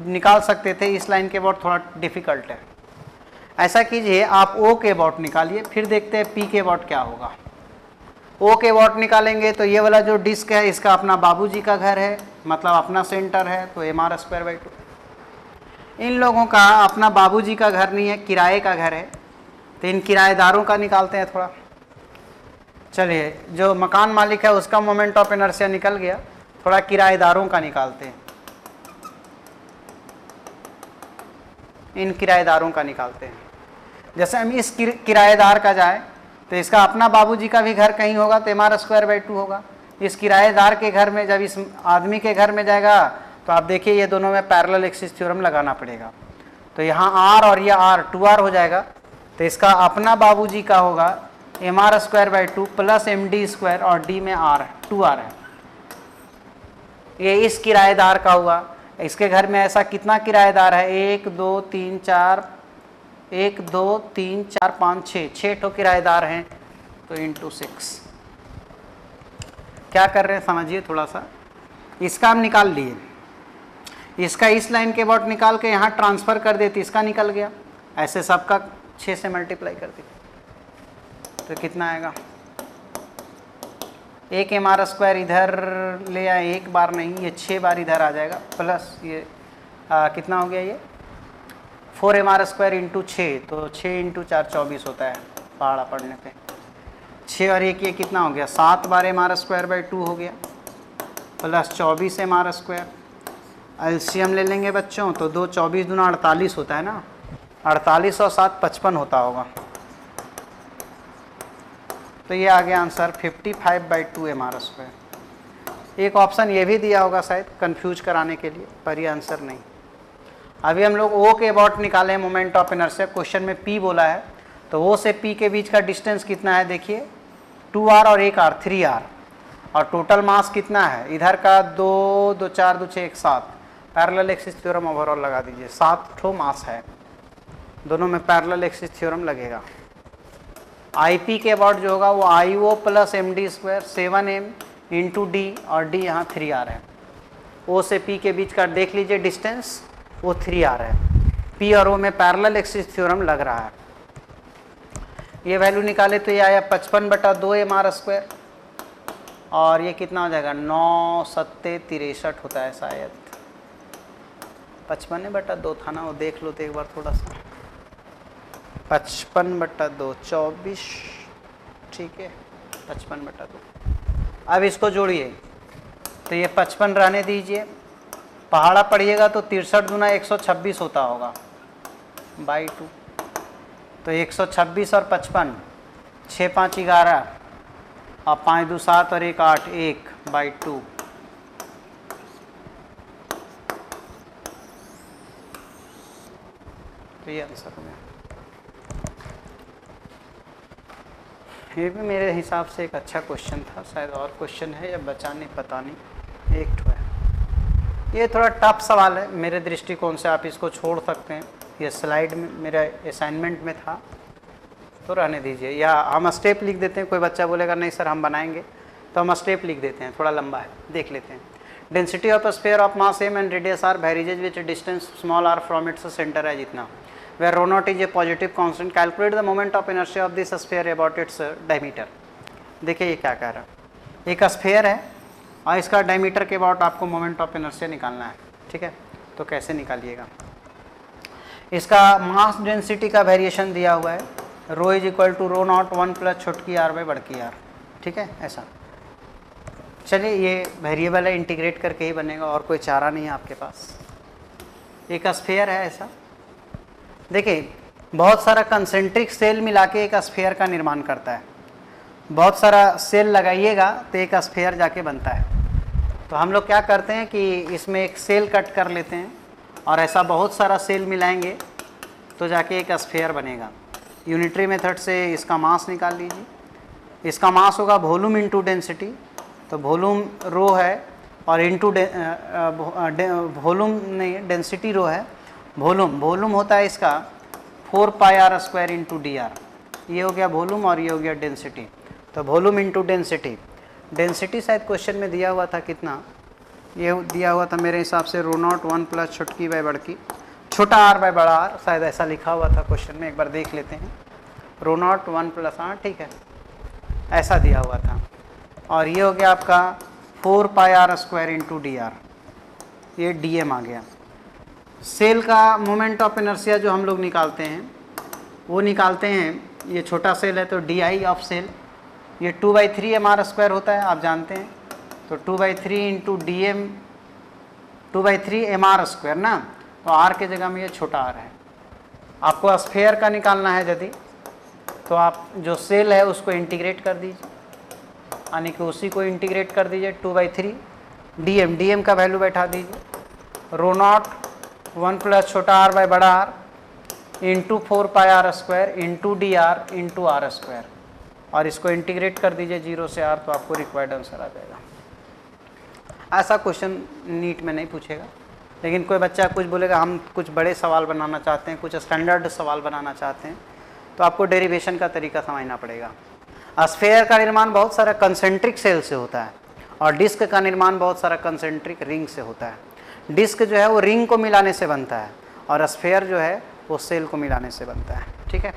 निकाल सकते थे। इस लाइन के अबाउट थोड़ा डिफिकल्ट है। ऐसा कीजिए, आप O के अबाउट निकालिए, फिर देखते हैं P के अबाउट क्या होगा। O के अबाउट निकालेंगे तो ये वाला जो डिस्क है इसका अपना बाबूजी का घर है, मतलब अपना सेंटर है, तो mr²/2। इन लोगों का अपना बाबूजी का घर नहीं है, किराए का घर है, तो इन किराएदारों का निकालते हैं थोड़ा। चलिए, जो मकान मालिक है उसका मोमेंट ऑफ इनर्शिया निकल गया, थोड़ा किराएदारों का निकालते हैं। इन किराएदारों का निकालते हैं। जैसे हम इस किराएदार का जाए तो इसका अपना बाबूजी का भी घर कहीं होगा तो mr²/2 होगा। इस किराएदार के घर में जब इस आदमी के घर में जाएगा तो आप देखिए ये दोनों में पैरेलल एक्सिस थ्योरम लगाना पड़ेगा। तो यहाँ r और ये r 2r हो जाएगा, तो इसका अपना बाबूजी का होगा mr²/2 प्लस md² और d में r 2r है। ये इस किराएदार का हुआ। इसके घर में ऐसा कितना किराएदार है? 1 2 3 4 1 2 3 4 5 6 ठो किराएदार हैं, तो इंटू 6। क्या कर रहे हैं समझिए थोड़ा सा। इसका हम निकाल लिए, इसका इस लाइन के अबाउट निकाल के यहाँ ट्रांसफ़र कर देते, इसका निकल गया। ऐसे सबका 6 से मल्टीप्लाई कर दी तो कितना आएगा? 1 mr² इधर ले आए, एक बार नहीं, ये 6 बार इधर आ जाएगा, प्लस ये कितना हो गया? ये 4 mr² इंटू 6, तो 6 इंटू 4 24 होता है पहाड़ा पढ़ने पे। 6 और 1 ये कितना हो गया? 7 बार mr²/2 हो गया, प्लस 24 mr²। एलसीएम ले लेंगे बच्चों, तो 2 24 दूना 48 होता है ना, 48 और 7 55 होता होगा। तो ये आ गया आंसर 55/2 mr²। एक ऑप्शन ये भी दिया होगा शायद कंफ्यूज कराने के लिए, पर ये आंसर नहीं। अभी हम लोग O के अबाउट निकाले मोमेंट ऑफ इनर्शिया। क्वेश्चन में P बोला है, तो O से P के बीच का डिस्टेंस कितना है? देखिए 2r और 1r 3r, और टोटल मास कितना है? इधर का 2 2 4 2 6 1 7, पैरेलल एक्सिस थ्योरम ओवरऑल लगा दीजिए। 7 ठो मास है, दोनों में पैरेलल एक्सिस थ्योरम लगेगा। IP के अबाउट जो होगा वो IO plus md² 7m into d, और d यहाँ 3r है। O से P के बीच का देख लीजिए डिस्टेंस, वो 3r है। P और O में पैरेलल एक्सिस थ्योरम लग रहा है। ये वैल्यू निकाले तो ये आया 55/2 mr², और ये कितना हो जाएगा? 9 7 63 होता है शायद। 55/2 था ना, वो देख लो तो एक बार थोड़ा सा। 55/2 24, ठीक है, 55/2। अब इसको जोड़िए, तो ये 55 रहने दीजिए, पहाड़ा पढ़िएगा तो 63 दूना 126 होता होगा बाई 2, तो 126 और 55, 6 5 11 और 5 2 7 और 1 8, 1 बाई 2। तो ये आंसर हो गया। ये भी मेरे हिसाब से एक अच्छा क्वेश्चन था, शायद और क्वेश्चन है या बचा नहीं, पता नहीं, एक ठो है। ये थोड़ा टफ सवाल है मेरे दृष्टिकोण से, आप इसको छोड़ सकते हैं। ये स्लाइड में मेरा असाइनमेंट में था, तो रहने दीजिए, या हम स्टेप लिख देते हैं। कोई बच्चा बोलेगा नहीं सर हम बनाएंगे, तो हम स्टेप लिख देते हैं, थोड़ा लंबा है, देख लेते हैं। Density of sphere of mass m and radius r varies with distance small r from its centre है जितना, where rho naught is a positive constant, calculate the moment of inertia of this sphere about its diameter। देखिए ये क्या कह रहा है, एक sphere है और इसका डायमीटर के अबाउट आपको मोमेंट ऑफ इनर्शिया निकालना है, ठीक है। तो कैसे निकालिएगा? इसका मास डेंसिटी का वेरिएशन दिया हुआ है, rho is equal to rho not 1 plus छोटकी r बाई बड़की r, ठीक है ऐसा। चलिए ये वेरिएबल है, इंटीग्रेट करके ही बनेगा, और कोई चारा नहीं है आपके पास। एक स्फीयर है ऐसा, देखिए बहुत सारा कंसेंट्रिक सेल मिला के एक स्फीयर का निर्माण करता है। बहुत सारा सेल लगाइएगा तो एक स्फीयर जाके बनता है। तो हम लोग क्या करते हैं कि इसमें एक सेल कट कर लेते हैं, और ऐसा बहुत सारा सेल मिलाएंगे तो जाके एक स्फीयर बनेगा। यूनिटरी मेथड से इसका मास निकाल लीजिए। इसका मास होगा वॉल्यूम इंटू डेंसिटी, तो वॉल्यूम रो है और इंटू वॉल्यूम नहीं, डेंसिटी रो है, वॉल्यूम होता है इसका 4 पाई r² इंटू डी आर। ये हो गया वॉल्यूम और ये हो गया डेंसिटी। तो वॉल्यूम इंटू डेंसिटी, डेंसिटी शायद क्वेश्चन में दिया हुआ था कितना, ये दिया हुआ था मेरे हिसाब से रो नॉट 1 प्लस छोटकी बाई बड़की। छोटा आर बाय बड़ा आर, शायद ऐसा लिखा हुआ था क्वेश्चन में, एक बार देख लेते हैं। रो नॉट 1 प्लस आर, ठीक है, ऐसा दिया हुआ था। और ये हो गया आपका 4 pi R square into D R, ये डी एम आ गया। सेल का मोमेंट ऑफ इनर्शिया जो हम लोग निकालते हैं वो निकालते हैं, ये छोटा सेल है तो डी आई ऑफ सेल, ये 2/3 एम आर स्क्वायर होता है, आप जानते हैं। तो 2/3 into D M, 2/3 M R square ना, तो आर के जगह में ये छोटा आर है। आपको स्फेयर का निकालना है यदि, तो आप जो सेल है उसको इंटीग्रेट कर दीजिए, यानी कि उसी को इंटीग्रेट कर दीजिए। 2/3 डी एम का वैल्यू बैठा दीजिए, रो नॉट 1 प्लस छोटा आर बाय बड़ा R into 4 pi R square into D R into R square, और इसको इंटीग्रेट कर दीजिए 0 से आर, तो आपको रिक्वायर्ड आंसर आ जाएगा। ऐसा क्वेश्चन नीट में नहीं पूछेगा, लेकिन कोई बच्चा कुछ बोलेगा हम कुछ बड़े सवाल बनाना चाहते हैं, कुछ स्टैंडर्ड सवाल बनाना चाहते हैं, तो आपको डेरिवेशन का तरीका समझना पड़ेगा। स्फेयर का निर्माण बहुत सारा कंसेंट्रिक सेल से होता है, और डिस्क का निर्माण बहुत सारा कंसेंट्रिक रिंग से होता है। डिस्क जो है वो रिंग को मिलाने से बनता है, और स्फेयर जो है वो सेल को मिलाने से बनता है, ठीक है।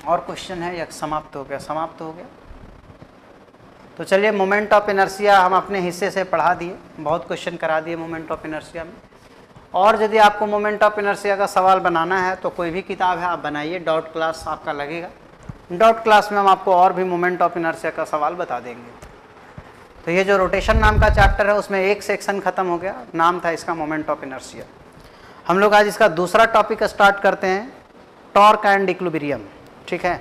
और क्वेश्चन है या समाप्त हो गया? समाप्त हो गया। तो चलिए, मोमेंट ऑफ इनर्शिया हम अपने हिस्से से पढ़ा दिए, बहुत क्वेश्चन करा दिए मोमेंट ऑफ इनर्शिया में। और यदि आपको मोमेंट ऑफ इनर्शिया का सवाल बनाना है तो कोई भी किताब है आप बनाइए, डॉट क्लास आपका लगेगा, डॉट क्लास में हम आपको और भी मोमेंट ऑफ इनर्शिया का सवाल बता देंगे। तो ये जो रोटेशन नाम का चैप्टर है उसमें एक सेक्शन खत्म हो गया, नाम था इसका मोमेंट ऑफ इनर्शिया। हम लोग आज इसका दूसरा टॉपिक स्टार्ट करते हैं, टॉर्क एंड इक्विलिब्रियम, ठीक है।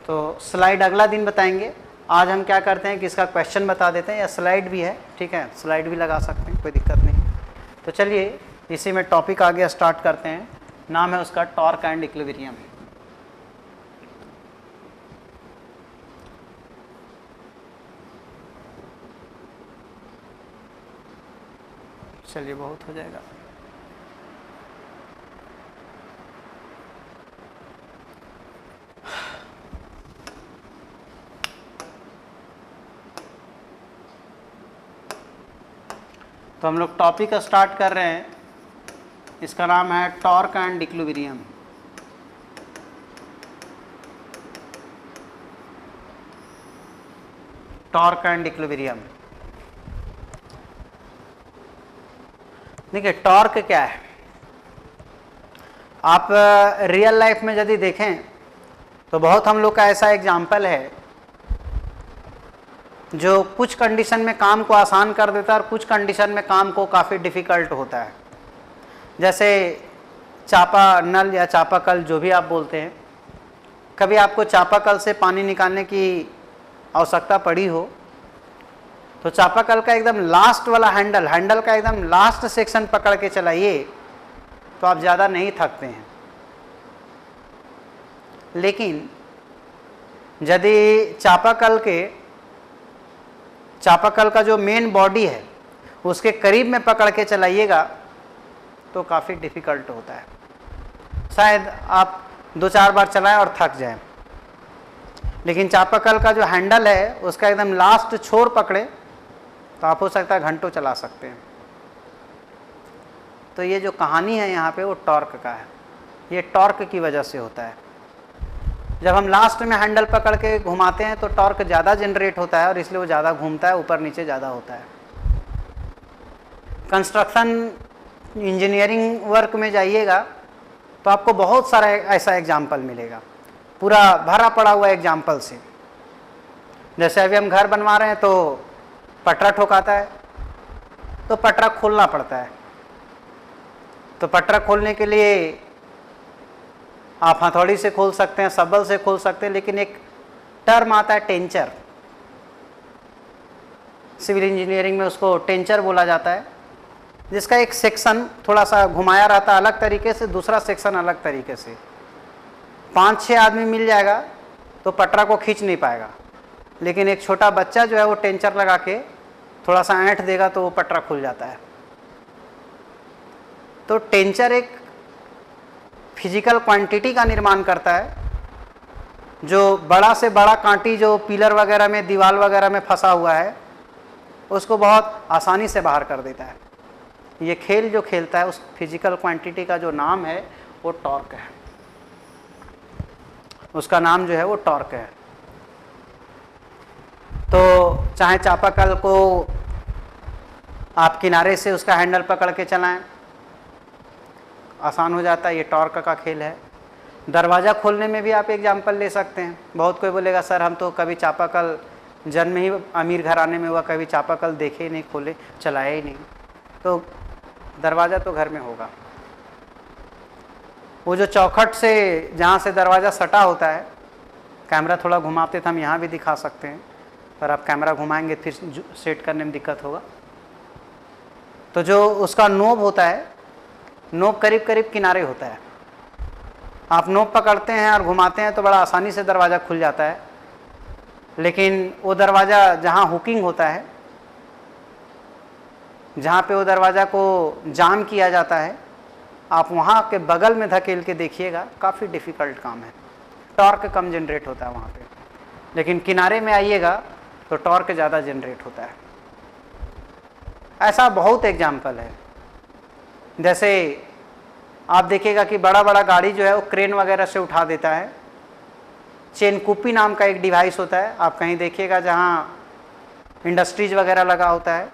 तो स्लाइड अगला दिन बताएंगे, आज हम क्या करते हैं कि इसका क्वेश्चन बता देते हैं, या स्लाइड भी है, ठीक है, स्लाइड भी लगा सकते हैं, कोई दिक्कत नहीं। तो चलिए इसी में टॉपिक आगे स्टार्ट करते हैं, नाम है उसका टॉर्क एंड इक्विलिब्रियम। चलिए, बहुत हो जाएगा। तो हम लोग टॉपिक स्टार्ट कर रहे हैं, इसका नाम है torque and equilibrium. Torque and equilibrium, देखिए टॉर्क क्या है। आप रियल लाइफ में यदि देखें तो बहुत हम लोग का ऐसा एग्जाम्पल है जो कुछ कंडीशन में काम को आसान कर देता है और कुछ कंडीशन में काम को काफ़ी डिफ़िकल्ट होता है। जैसे चापा नल या चापाकल जो भी आप बोलते हैं, कभी आपको चापाकल से पानी निकालने की आवश्यकता पड़ी हो तो चापाकल का एकदम लास्ट वाला हैंडल का एकदम लास्ट सेक्शन पकड़ के चलाइए तो आप ज़्यादा नहीं थकते हैं। लेकिन यदि चापाकल का जो मेन बॉडी है उसके करीब में पकड़ के चलाइएगा तो काफ़ी डिफ़िकल्ट होता है। शायद आप 2-4 बार चलाएं और थक जाएं, लेकिन चापाकल का जो हैंडल है उसका एकदम लास्ट छोर पकड़े तो आप हो सकता है घंटों चला सकते हैं। तो ये जो कहानी है यहाँ पे वो टॉर्क का है, ये टॉर्क की वजह से होता है। जब हम लास्ट में हैंडल पकड़ के घुमाते हैं तो टॉर्क ज़्यादा जनरेट होता है और इसलिए वो ज़्यादा घूमता है, ऊपर नीचे ज़्यादा होता है। कंस्ट्रक्शन इंजीनियरिंग वर्क में जाइएगा तो आपको बहुत सारा ऐसा एग्जाम्पल मिलेगा, पूरा भरा पड़ा हुआ एग्जाम्पल से। जैसे अभी हम घर बनवा रहे हैं तो पटरा ठोकाता है तो पटरा खोलना पड़ता है। तो पटरा खोलने के लिए आप हथौड़ी से खोल सकते हैं, सबल से खोल सकते हैं, लेकिन एक टर्म आता है टेंचर, सिविल इंजीनियरिंग में उसको टेंचर बोला जाता है, जिसका एक सेक्शन थोड़ा सा घुमाया रहता है अलग तरीके से, दूसरा सेक्शन अलग तरीके से। 5-6 आदमी मिल जाएगा तो पटरा को खींच नहीं पाएगा, लेकिन एक छोटा बच्चा जो है वो टेंचर लगा के थोड़ा सा ऐंठ देगा तो वो पटरा खुल जाता है। तो टेंचर एक फिजिकल क्वांटिटी का निर्माण करता है, जो बड़ा से बड़ा कांटी जो पिलर वगैरह में, दीवार वगैरह में फंसा हुआ है, उसको बहुत आसानी से बाहर कर देता है। ये खेल जो खेलता है उस फिजिकल क्वांटिटी का जो नाम है वो टॉर्क है, उसका नाम जो है वो टॉर्क है। तो चाहे चापाकल को आप किनारे से उसका हैंडल पकड़ के चलाएं, आसान हो जाता है, ये टॉर्क का खेल है। दरवाज़ा खोलने में भी आप एग्जाम्पल ले सकते हैं। बहुत कोई बोलेगा सर हम तो कभी चापाकल जन्म ही अमीर घराने में हुआ, कभी चापाकल देखे ही नहीं, खोले चलाए ही नहीं, तो दरवाज़ा तो घर में होगा। वो जो चौखट से जहाँ से दरवाज़ा सटा होता है, कैमरा थोड़ा घुमाते तो हम यहाँ भी दिखा सकते हैं, पर आप कैमरा घुमाएंगे फिर सेट करने में दिक्कत होगा। तो जो उसका नोब होता है, नोब करीब करीब किनारे होता है, आप नोब पकड़ते हैं और घुमाते हैं तो बड़ा आसानी से दरवाज़ा खुल जाता है। लेकिन वो दरवाज़ा जहाँ हुकिंग होता है, जहाँ पे वो दरवाज़ा को जाम किया जाता है, आप वहाँ के बगल में धकेल के देखिएगा, काफ़ी डिफ़िकल्ट काम है, टॉर्क कम जनरेट होता है वहाँ पे। लेकिन किनारे में आइएगा तो टॉर्क ज़्यादा जनरेट होता है। ऐसा बहुत एग्जाम्पल है। जैसे आप देखिएगा कि बड़ा बड़ा गाड़ी जो है वो क्रेन वगैरह से उठा देता है। चेन कुपी नाम का एक डिवाइस होता है, आप कहीं देखिएगा जहाँ इंडस्ट्रीज वगैरह लगा होता है,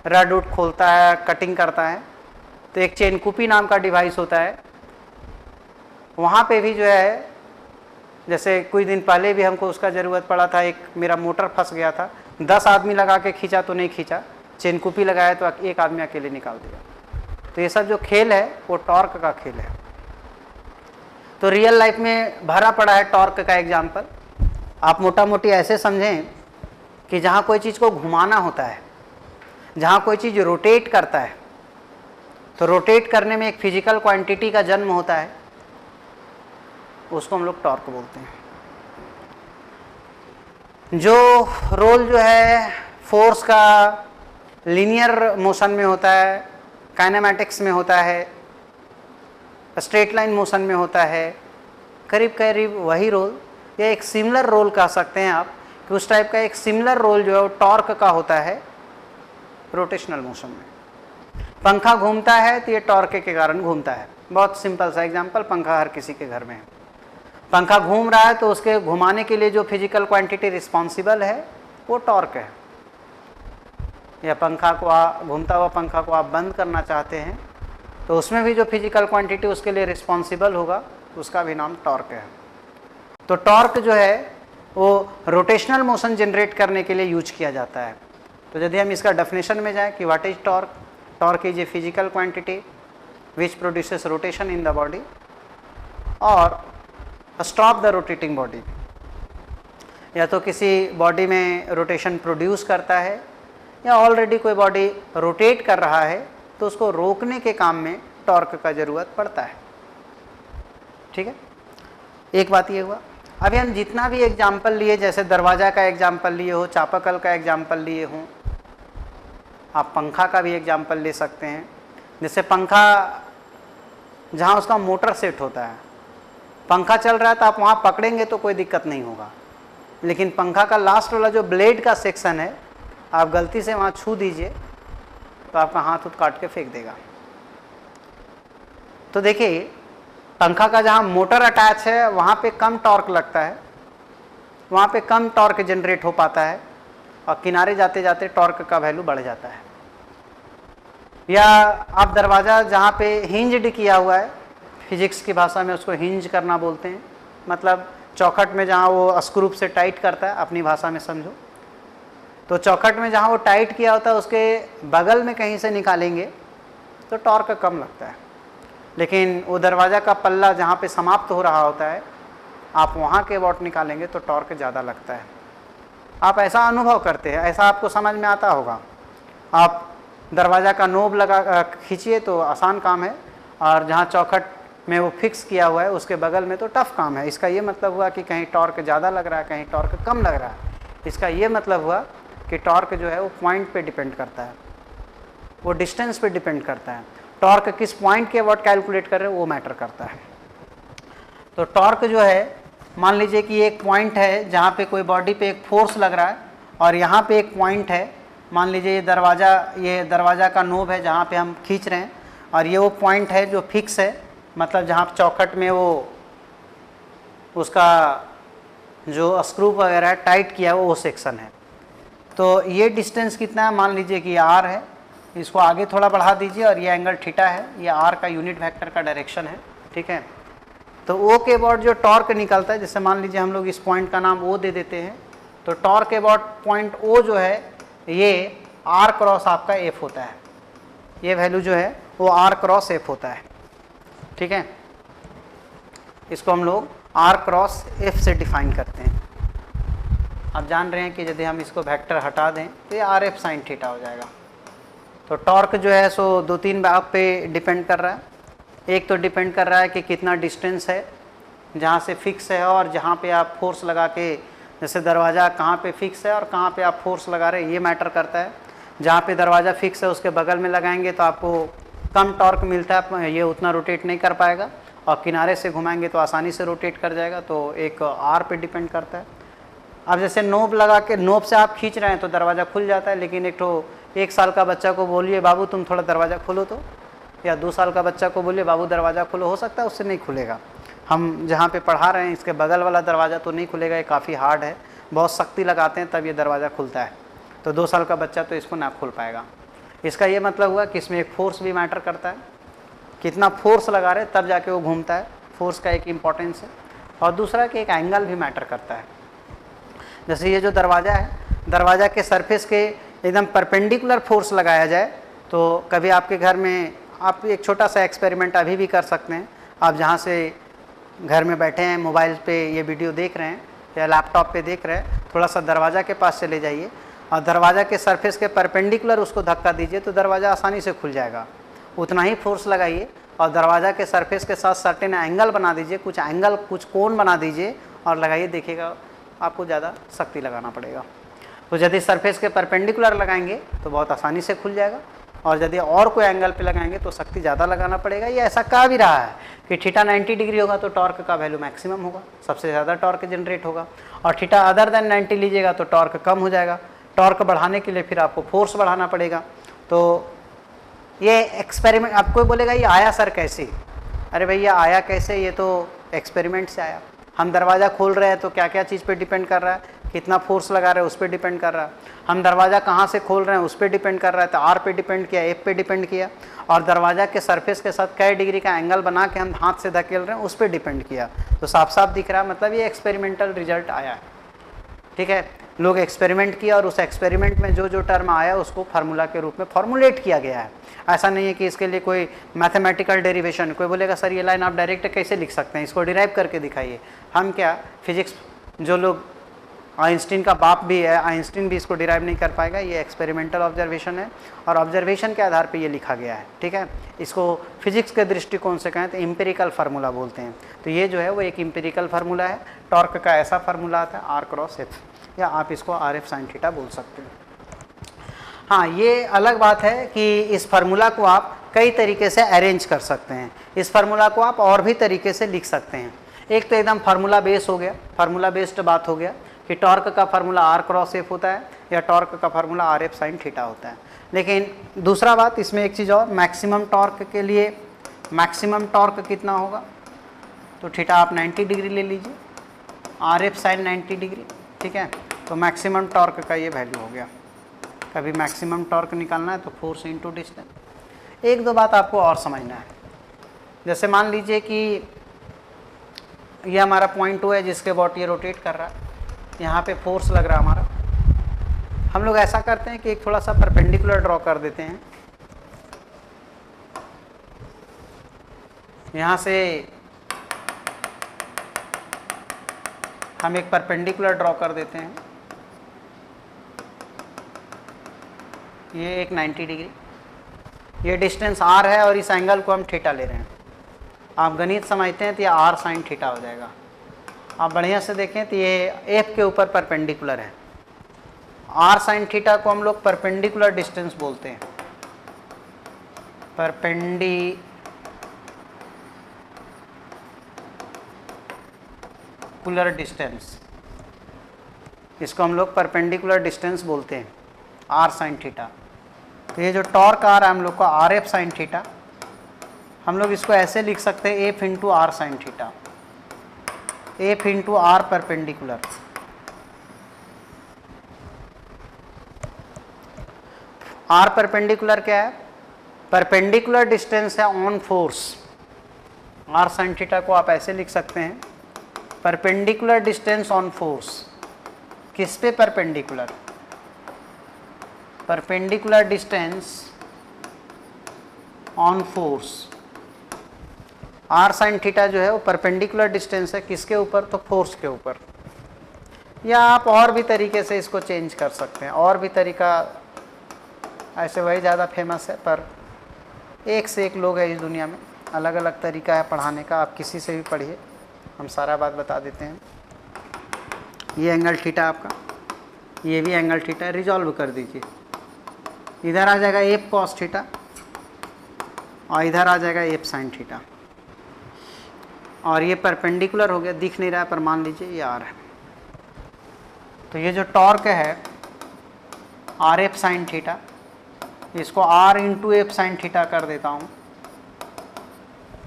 रड उड खोलता है, कटिंग करता है, तो एक चेन कुपी नाम का डिवाइस होता है। वहाँ पे भी जो है, जैसे कुछ दिन पहले भी हमको उसका ज़रूरत पड़ा था, एक मेरा मोटर फंस गया था, 10 आदमी लगा के खींचा तो नहीं खींचा, चेन कुपी लगाया तो एक आदमी अकेले निकाल दिया। तो ये सब जो खेल है वो टॉर्क का खेल है। तो रियल लाइफ में भरा पड़ा है टॉर्क का एग्जाम्पल। आप मोटा मोटी ऐसे समझें कि जहाँ कोई चीज़ को घुमाना होता है, जहाँ कोई चीज़ रोटेट करता है, तो रोटेट करने में एक फिजिकल क्वांटिटी का जन्म होता है, उसको हम लोग टॉर्क बोलते हैं। जो रोल जो है फोर्स का लीनियर मोशन में होता है, काइनेमैटिक्स में होता है, स्ट्रेट लाइन मोशन में होता है, करीब करीब वही रोल या एक सिमिलर रोल कह सकते हैं आप, कि उस टाइप का एक सिमिलर रोल जो है वो टॉर्क का होता है रोटेशनल मोशन में। पंखा घूमता है तो ये टॉर्क के कारण घूमता है। बहुत सिंपल सा एग्जांपल, पंखा हर किसी के घर में है। पंखा घूम रहा है तो उसके घुमाने के लिए जो फिजिकल क्वांटिटी रिस्पॉन्सिबल है वो टॉर्क है। या पंखा को घूमता हुआ पंखा को आप बंद करना चाहते हैं तो उसमें भी जो फिजिकल क्वांटिटी उसके लिए रिस्पॉन्सिबल होगा उसका भी नाम टॉर्क है। तो टॉर्क जो है वो रोटेशनल मोशन जनरेट करने के लिए यूज किया जाता है। तो यदि हम इसका डेफिनेशन में जाएं कि what is torque, torque is a physical quantity which produces rotation in the body और स्टॉप द रोटेटिंग बॉडी। या तो किसी बॉडी में रोटेशन प्रोड्यूस करता है या ऑलरेडी कोई बॉडी रोटेट कर रहा है तो उसको रोकने के काम में टॉर्क का ज़रूरत पड़ता है। ठीक है, एक बात ये हुआ। अभी हम जितना भी एग्जाम्पल लिए, जैसे दरवाज़ा का एग्जाम्पल लिए हो, चापाकल का एग्जाम्पल लिए हों, आप पंखा का भी एग्जाम्पल ले सकते हैं। जैसे पंखा जहाँ उसका मोटर सेट होता है, पंखा चल रहा है तो आप वहाँ पकड़ेंगे तो कोई दिक्कत नहीं होगा, लेकिन पंखा का लास्ट वाला जो ब्लेड का सेक्शन है, आप गलती से वहाँ छू दीजिए तो आपका हाथ काट के फेंक देगा। तो देखिए, पंखा का जहाँ मोटर अटैच है वहाँ पे कम टॉर्क लगता है, वहाँ पे कम टॉर्क जनरेट हो पाता है और किनारे जाते जाते टॉर्क का वैल्यू बढ़ जाता है। या आप दरवाज़ा जहाँ पे हिंज्ड किया हुआ है, फिजिक्स की भाषा में उसको हिंज करना बोलते हैं, मतलब चौखट में जहाँ वो स्क्रू से टाइट करता है, अपनी भाषा में समझो। तो चौखट में जहाँ वो टाइट किया होता है उसके बगल में कहीं से निकालेंगे तो टॉर्क कम लगता है, लेकिन वो दरवाज़ा का पल्ला जहाँ पे समाप्त हो रहा होता है, आप वहाँ के वॉट निकालेंगे तो टॉर्क ज़्यादा लगता है। आप ऐसा अनुभव करते हैं, ऐसा आपको समझ में आता होगा। आप दरवाज़ा का नोब लगा खींचिए तो आसान काम है, और जहाँ चौखट में वो फिक्स किया हुआ है उसके बगल में तो टफ काम है। इसका ये मतलब हुआ कि कहीं टॉर्क ज़्यादा लग रहा है, कहीं टॉर्क कम लग रहा है। इसका ये मतलब हुआ कि टॉर्क जो है वो पॉइंट पे डिपेंड करता है, वो डिस्टेंस पे डिपेंड करता है। टॉर्क किस पॉइंट के वॉट कैलकुलेट कर रहे हैं वो मैटर करता है। तो टॉर्क जो है, मान लीजिए कि एक पॉइंट है जहाँ पे कोई बॉडी पे एक फोर्स लग रहा है और यहाँ पे एक पॉइंट है मान लीजिए ये दरवाज़ा का नोब है जहाँ पे हम खींच रहे हैं, और ये वो पॉइंट है जो फिक्स है, मतलब जहाँ चौखट में वो उसका जो स्क्रू वगैरह टाइट किया है वो सेक्शन है। तो ये डिस्टेंस कितना है, मान लीजिए कि ये आर है, इसको आगे थोड़ा बढ़ा दीजिए और ये एंगल थीटा है, ये आर का यूनिट वेक्टर का डायरेक्शन है, ठीक है। तो ओ के अबाउट जो टॉर्क निकलता है, जैसे मान लीजिए हम लोग इस पॉइंट का नाम ओ दे देते हैं, तो टॉर्क अबाउट पॉइंट ओ जो है ये आर क्रॉस आपका एफ होता है, ये वैल्यू जो है वो आर क्रॉस एफ होता है, ठीक है। इसको हम लोग आर क्रॉस एफ से डिफाइन करते हैं। आप जान रहे हैं कि यदि हम इसको वेक्टर हटा दें तो ये आर एफ साइन थीटा हो जाएगा। तो टॉर्क जो है सो 2-3 भाग पे डिपेंड कर रहा है। एक तो डिपेंड कर रहा है कि कितना डिस्टेंस है जहाँ से फिक्स है और जहाँ पे आप फोर्स लगा के, जैसे दरवाज़ा कहाँ पे फिक्स है और कहाँ पे आप फोर्स लगा रहे हैं, ये मैटर करता है। जहाँ पे दरवाज़ा फिक्स है उसके बगल में लगाएंगे तो आपको कम टॉर्क मिलता है, ये उतना रोटेट नहीं कर पाएगा, और किनारे से घुमाएंगे तो आसानी से रोटेट कर जाएगा। तो एक आर पे डिपेंड करता है। अब जैसे नोब लगा के, नोब से आप खींच रहे हैं तो दरवाज़ा खुल जाता है, लेकिन एक साल का बच्चा को बोलिए बाबू तुम थोड़ा दरवाज़ा खोलो तो, या 2 साल का बच्चा को बोलिए बाबू दरवाज़ा खोलो, हो सकता है उससे नहीं खुलेगा। हम जहाँ पे पढ़ा रहे हैं इसके बगल वाला दरवाज़ा तो नहीं खुलेगा, ये काफ़ी हार्ड है, बहुत सख्ती लगाते हैं तब ये दरवाज़ा खुलता है। तो 2 साल का बच्चा तो इसको ना खोल पाएगा। इसका ये मतलब हुआ कि इसमें एक फोर्स भी मैटर करता है, कितना फोर्स लगा रहे तब जाके वो घूमता है, फोर्स का एक इम्पॉर्टेंस है। और दूसरा कि एक एंगल भी मैटर करता है। जैसे ये जो दरवाज़ा है, दरवाज़ा के सरफेस के एकदम परपेंडिकुलर फोर्स लगाया जाए तो कभी आपके घर में आप एक छोटा सा एक्सपेरिमेंट अभी भी कर सकते हैं। आप जहाँ से घर में बैठे हैं, मोबाइल पे ये वीडियो देख रहे हैं या लैपटॉप पे देख रहे हैं, थोड़ा सा दरवाज़ा के पास चले जाइए और दरवाज़ा के सरफेस के परपेंडिकुलर उसको धक्का दीजिए तो दरवाज़ा आसानी से खुल जाएगा। उतना ही फोर्स लगाइए और दरवाज़ा के सरफेस के साथ सर्टेन एंगल बना दीजिए, कुछ कोण बना दीजिए और लगाइए, देखिएगा आपको ज़्यादा सख्ती लगाना पड़ेगा। तो यदि सरफेस के परपेंडिकुलर लगाएंगे तो बहुत आसानी से खुल जाएगा, और यदि और कोई एंगल पे लगाएंगे तो सख्ती ज़्यादा लगाना पड़ेगा। ये ऐसा कहा भी रहा है कि थीटा 90 डिग्री होगा तो टॉर्क का वैल्यू मैक्सिमम होगा, सबसे ज़्यादा टॉर्क जनरेट होगा, और थीटा अदर देन 90 लीजिएगा तो टॉर्क कम हो जाएगा। टॉर्क बढ़ाने के लिए फिर आपको फोर्स बढ़ाना पड़ेगा। तो ये एक्सपेरिमेंट, आपको बोलेगा ये आया सर कैसे? अरे भैया आया कैसे, ये तो एक्सपेरिमेंट से आया। हम दरवाज़ा खोल रहे हैं तो क्या क्या चीज़ पे डिपेंड कर रहा है, कितना फोर्स लगा रहे हैं उस पर डिपेंड कर रहा है। हम दरवाज़ा कहाँ से खोल रहे हैं उस पर डिपेंड कर रहा है, तो आर पे डिपेंड किया, एफ पे डिपेंड किया, और दरवाज़ा के सरफेस के साथ कई डिग्री का एंगल बना के हम हाथ से धकेल रहे हैं उस पर डिपेंड किया। तो साफ साफ दिख रहा है, मतलब ये एक्सपेरिमेंटल रिजल्ट आया है, ठीक है। लोग एक्सपेरिमेंट किया और उस एक्सपेरिमेंट में जो जो टर्म आया उसको फार्मूला के रूप में फॉर्मुलेट किया गया है। ऐसा नहीं है कि इसके लिए कोई मैथमेटिकल डेरिवेशन, कोई बोलेगा सर ये लाइन आप डायरेक्ट कैसे लिख सकते हैं, इसको डिराइव करके दिखाइए। हम क्या, फिजिक्स जो लोग, आइंस्टीन का बाप भी है, आइंस्टीन भी इसको डिराइव नहीं कर पाएगा। ये एक्सपेरिमेंटल ऑब्जर्वेशन है और ऑब्जर्वेशन के आधार पे ये लिखा गया है, ठीक है। इसको फिजिक्स के दृष्टिकोण से कहें तो एम्पिरिकल फार्मूला बोलते हैं। तो ये जो है वो एक एम्पिरिकल फार्मूला है। टॉर्क का ऐसा फार्मूला आता है आर क्रॉस एफ, या आप इसको आर एफ साइन थीटा बोल सकते हैं। हाँ, ये अलग बात है कि इस फार्मूला को आप कई तरीके से अरेंज कर सकते हैं। इस फार्मूला को आप और भी तरीके से लिख सकते हैं। एक तो एकदम फार्मूला बेस हो गया, फार्मूला बेस्ड बात हो गया कि टॉर्क का फार्मूला आर क्रॉस एफ होता है या टॉर्क का formula are F sine theta होता है। लेकिन दूसरा बात इसमें एक चीज़ और, मैक्सिमम टॉर्क के लिए मैक्सिमम टॉर्क कितना होगा, तो थीटा आप 90 डिग्री ले लीजिए, आर एफ साइन 90 डिग्री, ठीक है। तो मैक्सिमम टॉर्क का ये वैल्यू हो गया। कभी मैक्सिमम टॉर्क निकालना है तो फोर्स इंटू डिस्टेंस। एक दो बात आपको और समझना है। जैसे मान लीजिए कि ये हमारा पॉइंट 2 है जिसके अबाउट ये रोटेट कर रहा है, यहाँ पे फोर्स लग रहा है हमारा। हम लोग ऐसा करते हैं कि एक थोड़ा सा परपेंडिकुलर ड्रॉ कर देते हैं। यहाँ से हम एक परपेंडिकुलर ड्रॉ कर देते हैं, ये एक 90 डिग्री, ये डिस्टेंस r है और इस एंगल को हम थीटा ले रहे हैं। आप गणित समझते हैं तो ये r साइन थीटा हो जाएगा। आप बढ़िया से देखें तो ये f के ऊपर परपेंडिकुलर है। r साइन थीटा को हम लोग परपेंडिकुलर डिस्टेंस बोलते हैं, परपेंडिकुलर डिस्टेंस, इसको हम लोग परपेंडिकुलर डिस्टेंस बोलते हैं। R sine theta. तो ये जो टॉर्क आ रहा है हम लोग को आर एफ साइन थीटा, हम लोग इसको ऐसे लिख सकते हैं F into R sine theta, F into R perpendicular. R perpendicular क्या है? परपेंडिकुलर डिस्टेंस है on force. R sine theta को आप ऐसे लिख सकते हैं परपेंडिकुलर डिस्टेंस ऑन फोर्स। किस पे perpendicular? Perpendicular distance on force. R sine theta जो है वो परपेंडिकुलर डिस्टेंस है किसके ऊपर? तो फोर्स के ऊपर। या आप और भी तरीके से इसको चेंज कर सकते हैं, और भी तरीका ऐसे वही ज़्यादा फेमस है, पर एक से एक लोग हैं इस दुनिया में, अलग अलग तरीका है पढ़ाने का। आप किसी से भी पढ़िए, हम सारा बात बता देते हैं। ये एंगल थीटा आपका, ये भी एंगल थीटा, रिजॉल्व कर दीजिए। इधर आ जाएगा एफ कॉस थीटा और इधर आ जाएगा एफ साइन थीटा, और ये परपेंडिकुलर हो गया, दिख नहीं रहा है पर मान लीजिए ये आर है। तो ये जो टॉर्क है आर एफ साइन थीटा, इसको R into F sine theta कर देता हूँ।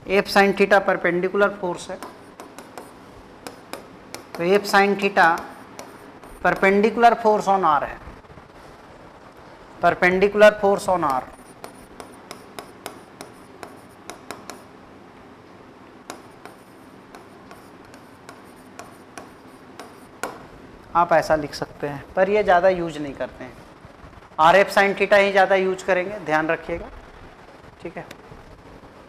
F sine theta perpendicular force है, तो F sine theta perpendicular force on R है, परपेंडिकुलर फोर्स ऑन आर। आप ऐसा लिख सकते हैं, पर ये ज़्यादा यूज नहीं करते हैं। आर एफ साइन थीटा ही ज़्यादा यूज करेंगे, ध्यान रखिएगा, ठीक है।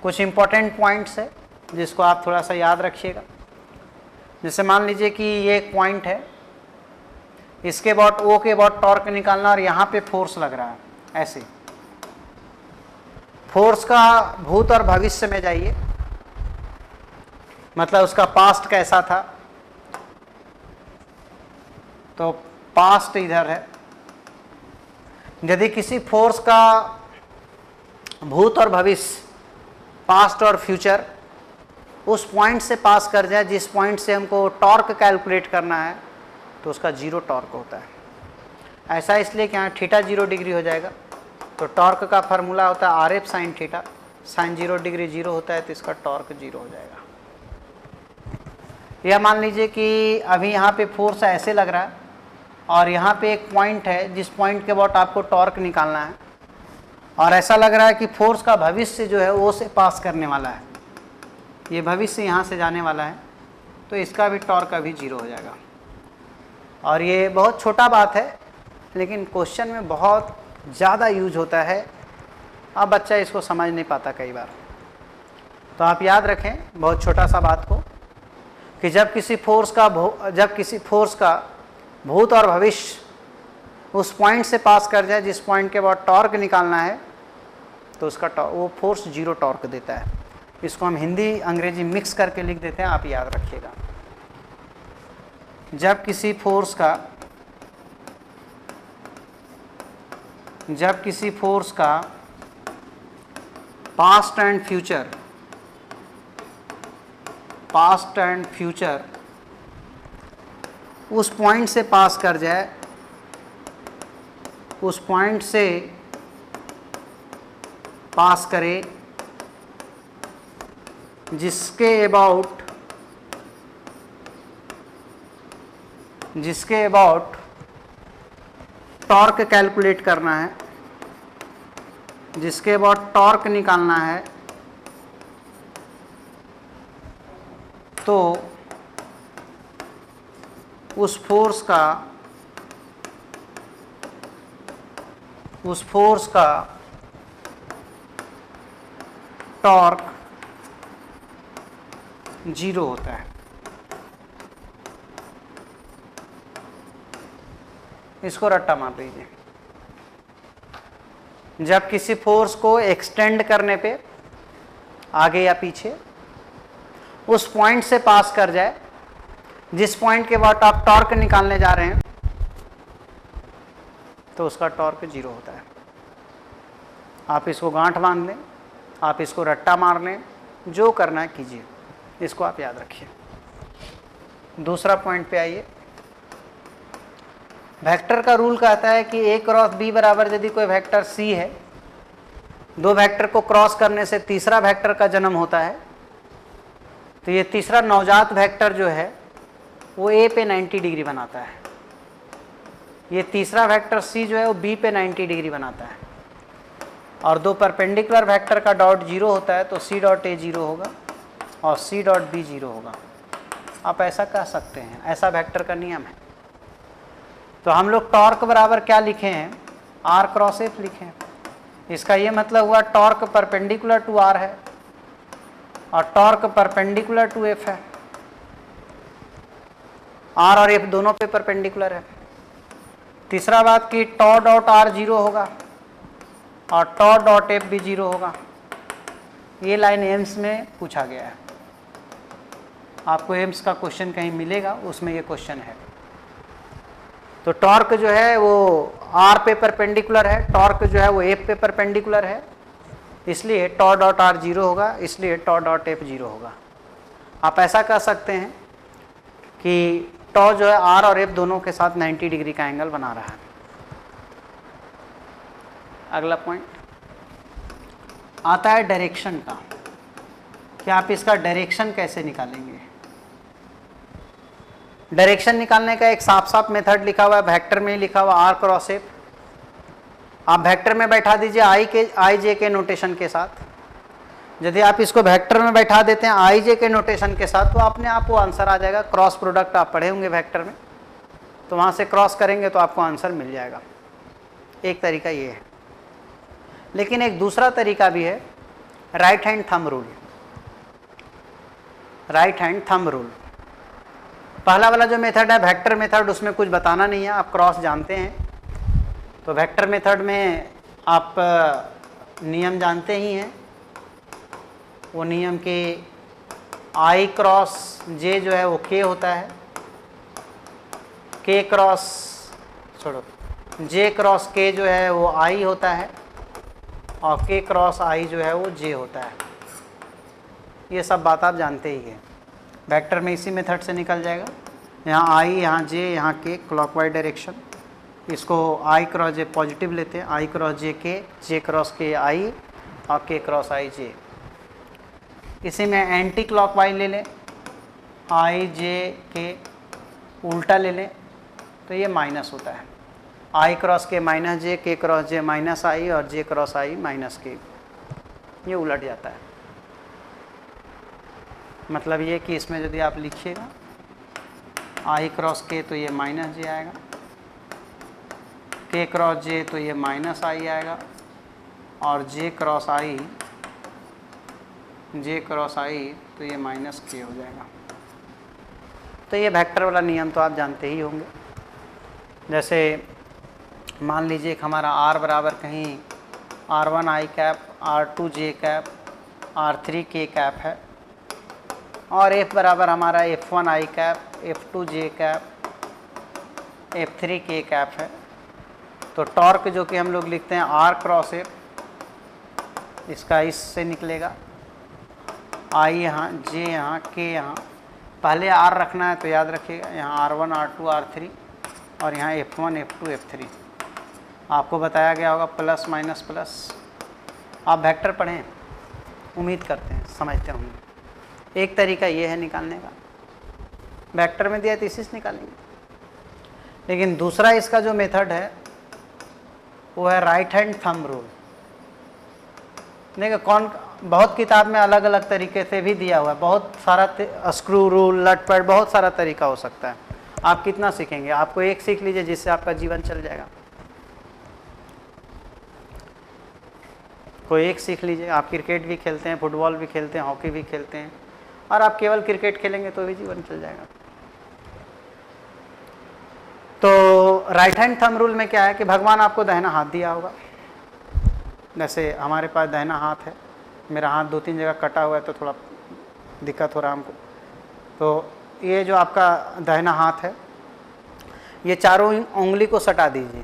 कुछ इंपॉर्टेंट पॉइंट्स है जिसको आप थोड़ा सा याद रखिएगा। जैसे मान लीजिए कि ये एक पॉइंट है, इसके बाद ओ के बाद टॉर्क निकालना, और यहाँ पे फोर्स लग रहा है ऐसे। फोर्स का भूत और भविष्य में जाइए, मतलब उसका पास्ट कैसा था, तो पास्ट इधर है। यदि किसी फोर्स का भूत और भविष्य, पास्ट और फ्यूचर, उस पॉइंट से पास कर जाए जिस पॉइंट से हमको टॉर्क कैलकुलेट करना है, तो उसका जीरो टॉर्क होता है। ऐसा इसलिए कि यहाँ थीटा 0 डिग्री हो जाएगा, तो टॉर्क का फार्मूला होता है R F sine theta, sine 0 degree 0 होता है, तो इसका टॉर्क 0 हो जाएगा। या मान लीजिए कि अभी यहाँ पे फोर्स ऐसे लग रहा है, और यहाँ पे एक पॉइंट है जिस पॉइंट के बाद आपको टॉर्क निकालना है, और ऐसा लग रहा है कि फोर्स का भविष्य जो है वो से पास करने वाला है, ये भविष्य यहाँ से जाने वाला है, तो इसका भी टॉर्क अभी 0 हो जाएगा। और ये बहुत छोटा बात है, लेकिन क्वेश्चन में बहुत ज़्यादा यूज होता है। अब बच्चा इसको समझ नहीं पाता कई बार, तो आप याद रखें बहुत छोटा सा बात को, कि जब किसी फोर्स का भूत और भविष्य उस पॉइंट से पास कर जाए जिस पॉइंट के बाद टॉर्क निकालना है, तो उसका वो फोर्स 0 टॉर्क देता है। इसको हम हिंदी अंग्रेजी मिक्स करके लिख देते हैं, आप याद रखिएगा। जब किसी फोर्स का पास्ट एंड फ्यूचर उस पॉइंट से पास कर जाए, उस पॉइंट से पास करे जिसके अबाउट टॉर्क कैलकुलेट करना है, जिसके अबाउट टॉर्क निकालना है, तो उस फोर्स का टॉर्क 0 होता है। इसको रट्टा मार लीजिए। जब किसी फोर्स को एक्सटेंड करने पे आगे या पीछे उस पॉइंट से पास कर जाए जिस पॉइंट के बाद आप टॉर्क निकालने जा रहे हैं, तो उसका टॉर्क 0 होता है। आप इसको गांठ बांध लें, आप इसको रट्टा मार लें, जो करना है कीजिए, इसको आप याद रखिए। दूसरा पॉइंट पे आइए। वेक्टर का रूल कहता है कि A क्रॉस B बराबर यदि कोई वेक्टर C है, दो वेक्टर को क्रॉस करने से तीसरा वेक्टर का जन्म होता है, तो ये तीसरा नवजात वेक्टर जो है वो A पे 90 डिग्री बनाता है, ये तीसरा वेक्टर C जो है वो B पे 90 डिग्री बनाता है, और दो परपेंडिकुलर वेक्टर का डॉट 0 होता है तो C डॉट A 0 होगा और C डॉट B 0 होगा। आप ऐसा कह सकते हैं, ऐसा वेक्टर का नियम है। तो हम लोग टॉर्क बराबर क्या लिखे हैं, R क्रॉस F लिखे हैं। इसका ये मतलब हुआ टॉर्क परपेंडिकुलर टू R है और टॉर्क परपेंडिकुलर टू F है, R और F दोनों पे परपेंडिकुलर है। तीसरा बात कि टॉ डॉट R 0 होगा और टॉ डॉट F भी 0 होगा। ये लाइन एम्स में पूछा गया है, आपको एम्स का क्वेश्चन कहीं मिलेगा, उसमें ये क्वेश्चन है। तो टॉर्क जो है वो R पे परपेंडिकुलर है, टॉर्क जो है वो F पे परपेंडिकुलर है, इसलिए टॉ डॉट R 0 होगा, इसलिए टॉ डॉट F 0 होगा। आप ऐसा कह सकते हैं कि टॉ जो है R और F दोनों के साथ 90 डिग्री का एंगल बना रहा है। अगला पॉइंट आता है डायरेक्शन का, कि आप इसका डायरेक्शन कैसे निकालेंगे। डायरेक्शन निकालने का एक साफ साफ मेथड लिखा हुआ है, वेक्टर में ही लिखा हुआ R क्रॉस F। आप वेक्टर में बैठा दीजिए आई जे के नोटेशन के साथ। यदि आप इसको वेक्टर में बैठा देते हैं आई जे के नोटेशन के साथ, तो अपने आप वो आंसर आ जाएगा। क्रॉस प्रोडक्ट आप पढ़े होंगे वेक्टर में, तो वहाँ से क्रॉस करेंगे तो आपको आंसर मिल जाएगा। एक तरीका ये है, लेकिन एक दूसरा तरीका भी है, right hand thumb rule. Right hand thumb rule पहला वाला जो मेथड है वेक्टर मेथड, उसमें कुछ बताना नहीं है, आप क्रॉस जानते हैं। तो वेक्टर मेथड में आप नियम जानते ही हैं, वो नियम के I क्रॉस J जो है वो K होता है, K क्रॉस छोड़ो J क्रॉस K जो है वो I होता है, और K क्रॉस I जो है वो J होता है। ये सब बात आप जानते ही हैं। वेक्टर में इसी मेथड से निकल जाएगा, यहाँ I, यहाँ J, यहाँ K, क्लॉकवाइज डायरेक्शन। इसको I क्रॉस J पॉजिटिव लेते हैं, I cross J K, J cross K I और K क्रॉस I J। इसी में एंटी क्लॉकवाइज ले लें, I J K, उल्टा ले लें तो ये माइनस होता है, I cross K minus J, K cross J minus I और J cross I minus K, ये उलट जाता है। मतलब ये कि इसमें यदि आप लिखिएगा I क्रॉस K तो ये माइनस J आएगा, K क्रॉस J तो ये माइनस I आएगा, और J क्रॉस I तो ये माइनस K हो जाएगा। तो ये वेक्टर वाला नियम तो आप जानते ही होंगे। जैसे मान लीजिए कि हमारा R बराबर कहीं R1 I cap, R2 J cap, R3 K cap है, और F बराबर हमारा F1 I cap, F2 J cap, F3 K cap है। तो टॉर्क जो कि हम लोग लिखते हैं R क्रॉस F, इसका इससे निकलेगा I यहाँ, J यहाँ, K यहाँ। पहले R रखना है तो याद रखिएगा, यहाँ R1 R2 R3 और यहाँ F1 F2 F3। आपको बताया गया होगा प्लस माइनस प्लस। आप वेक्टर पढ़ें, उम्मीद करते हैं समझते होंगे। एक तरीका ये है निकालने का, वेक्टर में दिया तो इसी से निकालेंगे। लेकिन दूसरा इसका जो मेथड है वो है राइट हैंड थंब रूल। देखिए कौन, बहुत किताब में अलग अलग तरीके से भी दिया हुआ है, बहुत सारा स्क्रू रूल, लटपट, बहुत सारा तरीका हो सकता है। आप कितना सीखेंगे, आपको एक सीख लीजिए जिससे आपका जीवन चल जाएगा। कोई एक सीख लीजिए। आप क्रिकेट भी खेलते हैं, फुटबॉल भी खेलते हैं, हॉकी भी खेलते हैं, और आप केवल क्रिकेट खेलेंगे तो भी जीवन चल जाएगा। तो राइट हैंड थंब रूल में क्या है कि भगवान आपको दाहिना हाथ दिया होगा। जैसे हमारे पास दाहिना हाथ है, मेरा हाथ 2-3 जगह कटा हुआ है तो थोड़ा दिक्कत हो रहा है हमको। तो ये जो आपका दाहिना हाथ है, ये चारों उंगली को सटा दीजिए,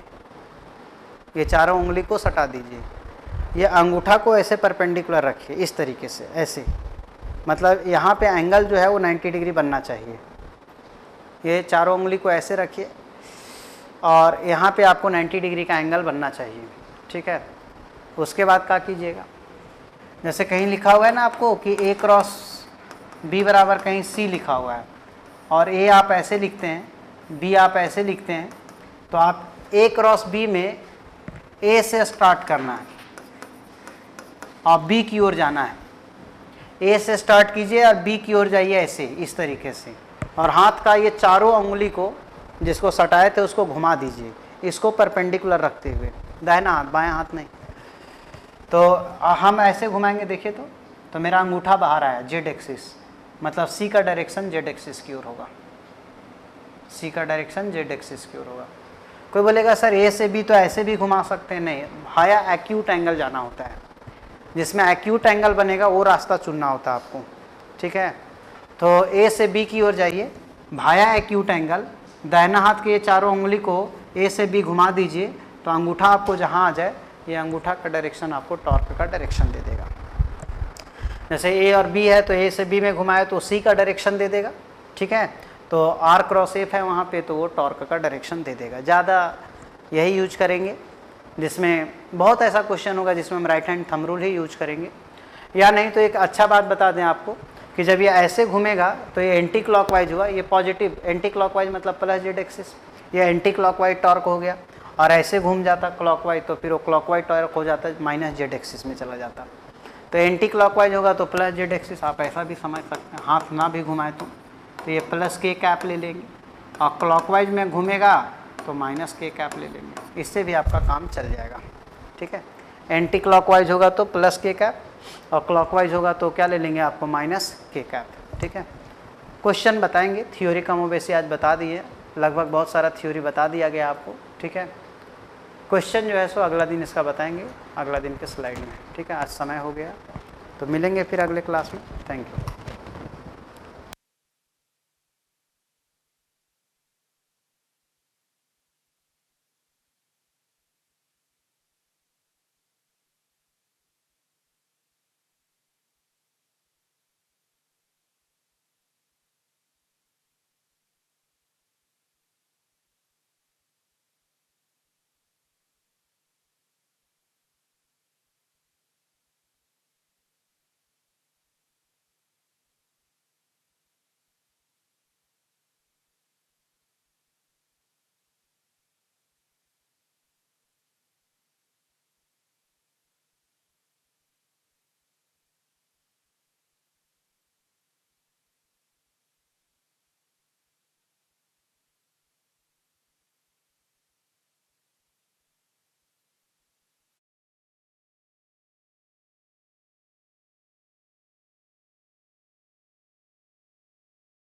ये चारों उंगली को सटा दीजिए। ये अंगूठा को ऐसे परपेंडिकुलर रखिए, इस तरीके से, ऐसे, मतलब यहाँ पे एंगल जो है वो 90 डिग्री बनना चाहिए। ये चारों उंगली को ऐसे रखिए और यहाँ पे आपको 90 डिग्री का एंगल बनना चाहिए, ठीक है। उसके बाद क्या कीजिएगा, जैसे कहीं लिखा हुआ है ना आपको कि A क्रॉस B बराबर कहीं C लिखा हुआ है, और A आप ऐसे लिखते हैं, B आप ऐसे लिखते हैं, तो आप A क्रॉस B में A से स्टार्ट करना है और B की ओर जाना है। A से स्टार्ट कीजिए और B की ओर जाइए, ऐसे इस तरीके से, और हाथ का ये चारों उंगली को जिसको सटाए थे उसको घुमा दीजिए, इसको परपेंडिकुलर रखते हुए, दाहिना हाथ बाएं हाथ नहीं। तो हम ऐसे घुमाएंगे, देखिए तो मेरा अंगूठा बाहर आया, जेड एक्सिस, मतलब C का डायरेक्शन जेड एक्सिस की ओर होगा, C का डायरेक्शन जेड एक्सिस की ओर होगा। कोई बोलेगा सर A से B तो ऐसे भी घुमा सकते हैं, नहीं, हाया एक्यूट एंगल जाना होता है, जिसमें एक्यूट एंगल बनेगा वो रास्ता चुनना होता है आपको, ठीक है। तो A से B की ओर जाइए, भाया एक्यूट एंगल, दाहिना हाथ के ये चारों उंगली को A से B घुमा दीजिए, तो अंगूठा आपको जहाँ आ जाए, ये अंगूठा का डायरेक्शन आपको टॉर्क का डायरेक्शन दे देगा। जैसे A और B है तो A से B में घुमाए तो C का डायरेक्शन दे देगा, ठीक है। तो R क्रॉस F है वहाँ पे, तो वो टॉर्क का डायरेक्शन दे देगा। ज़्यादा यही यूज करेंगे, जिसमें बहुत ऐसा क्वेश्चन होगा जिसमें हम राइट हैंड थंब रूल ही यूज करेंगे। या नहीं तो एक अच्छा बात बता दें आपको कि जब ये ऐसे घूमेगा तो ये एंटी क्लॉकवाइज हुआ, ये पॉजिटिव, एंटी क्लॉकवाइज मतलब प्लस जेड एक्सिस, ये एंटी क्लॉकवाइज टॉर्क हो गया। और ऐसे घूम जाता क्लॉकवाइज तो फिर वो क्लॉकवाइज टॉर्क हो जाता है, माइनस जेड एक्सिस में चला जाता। तो एंटी क्लॉकवाइज होगा तो प्लस जेड एक्सिस, आप ऐसा भी समझ सकते हैं, हाथ ना भी घुमाए तो ये प्लस के कैप ले लेंगे, और क्लॉकवाइज में घूमेगा तो माइनस के कैप ले लेंगे, इससे भी आपका काम चल जाएगा, ठीक है। एंटी क्लॉकवाइज होगा तो प्लस के कैप, और क्लॉकवाइज होगा तो क्या ले लेंगे आपको, माइनस के कैप, ठीक है। क्वेश्चन बताएंगे, थ्योरी कम वैसे आज बता दिए, लगभग बहुत सारा थ्योरी बता दिया गया आपको, ठीक है। क्वेश्चन जो है सो अगला दिन इसका बताएंगे, अगला दिन के स्लाइड में, ठीक है। आज समय हो गया, तो मिलेंगे फिर अगले क्लास में। Thank you.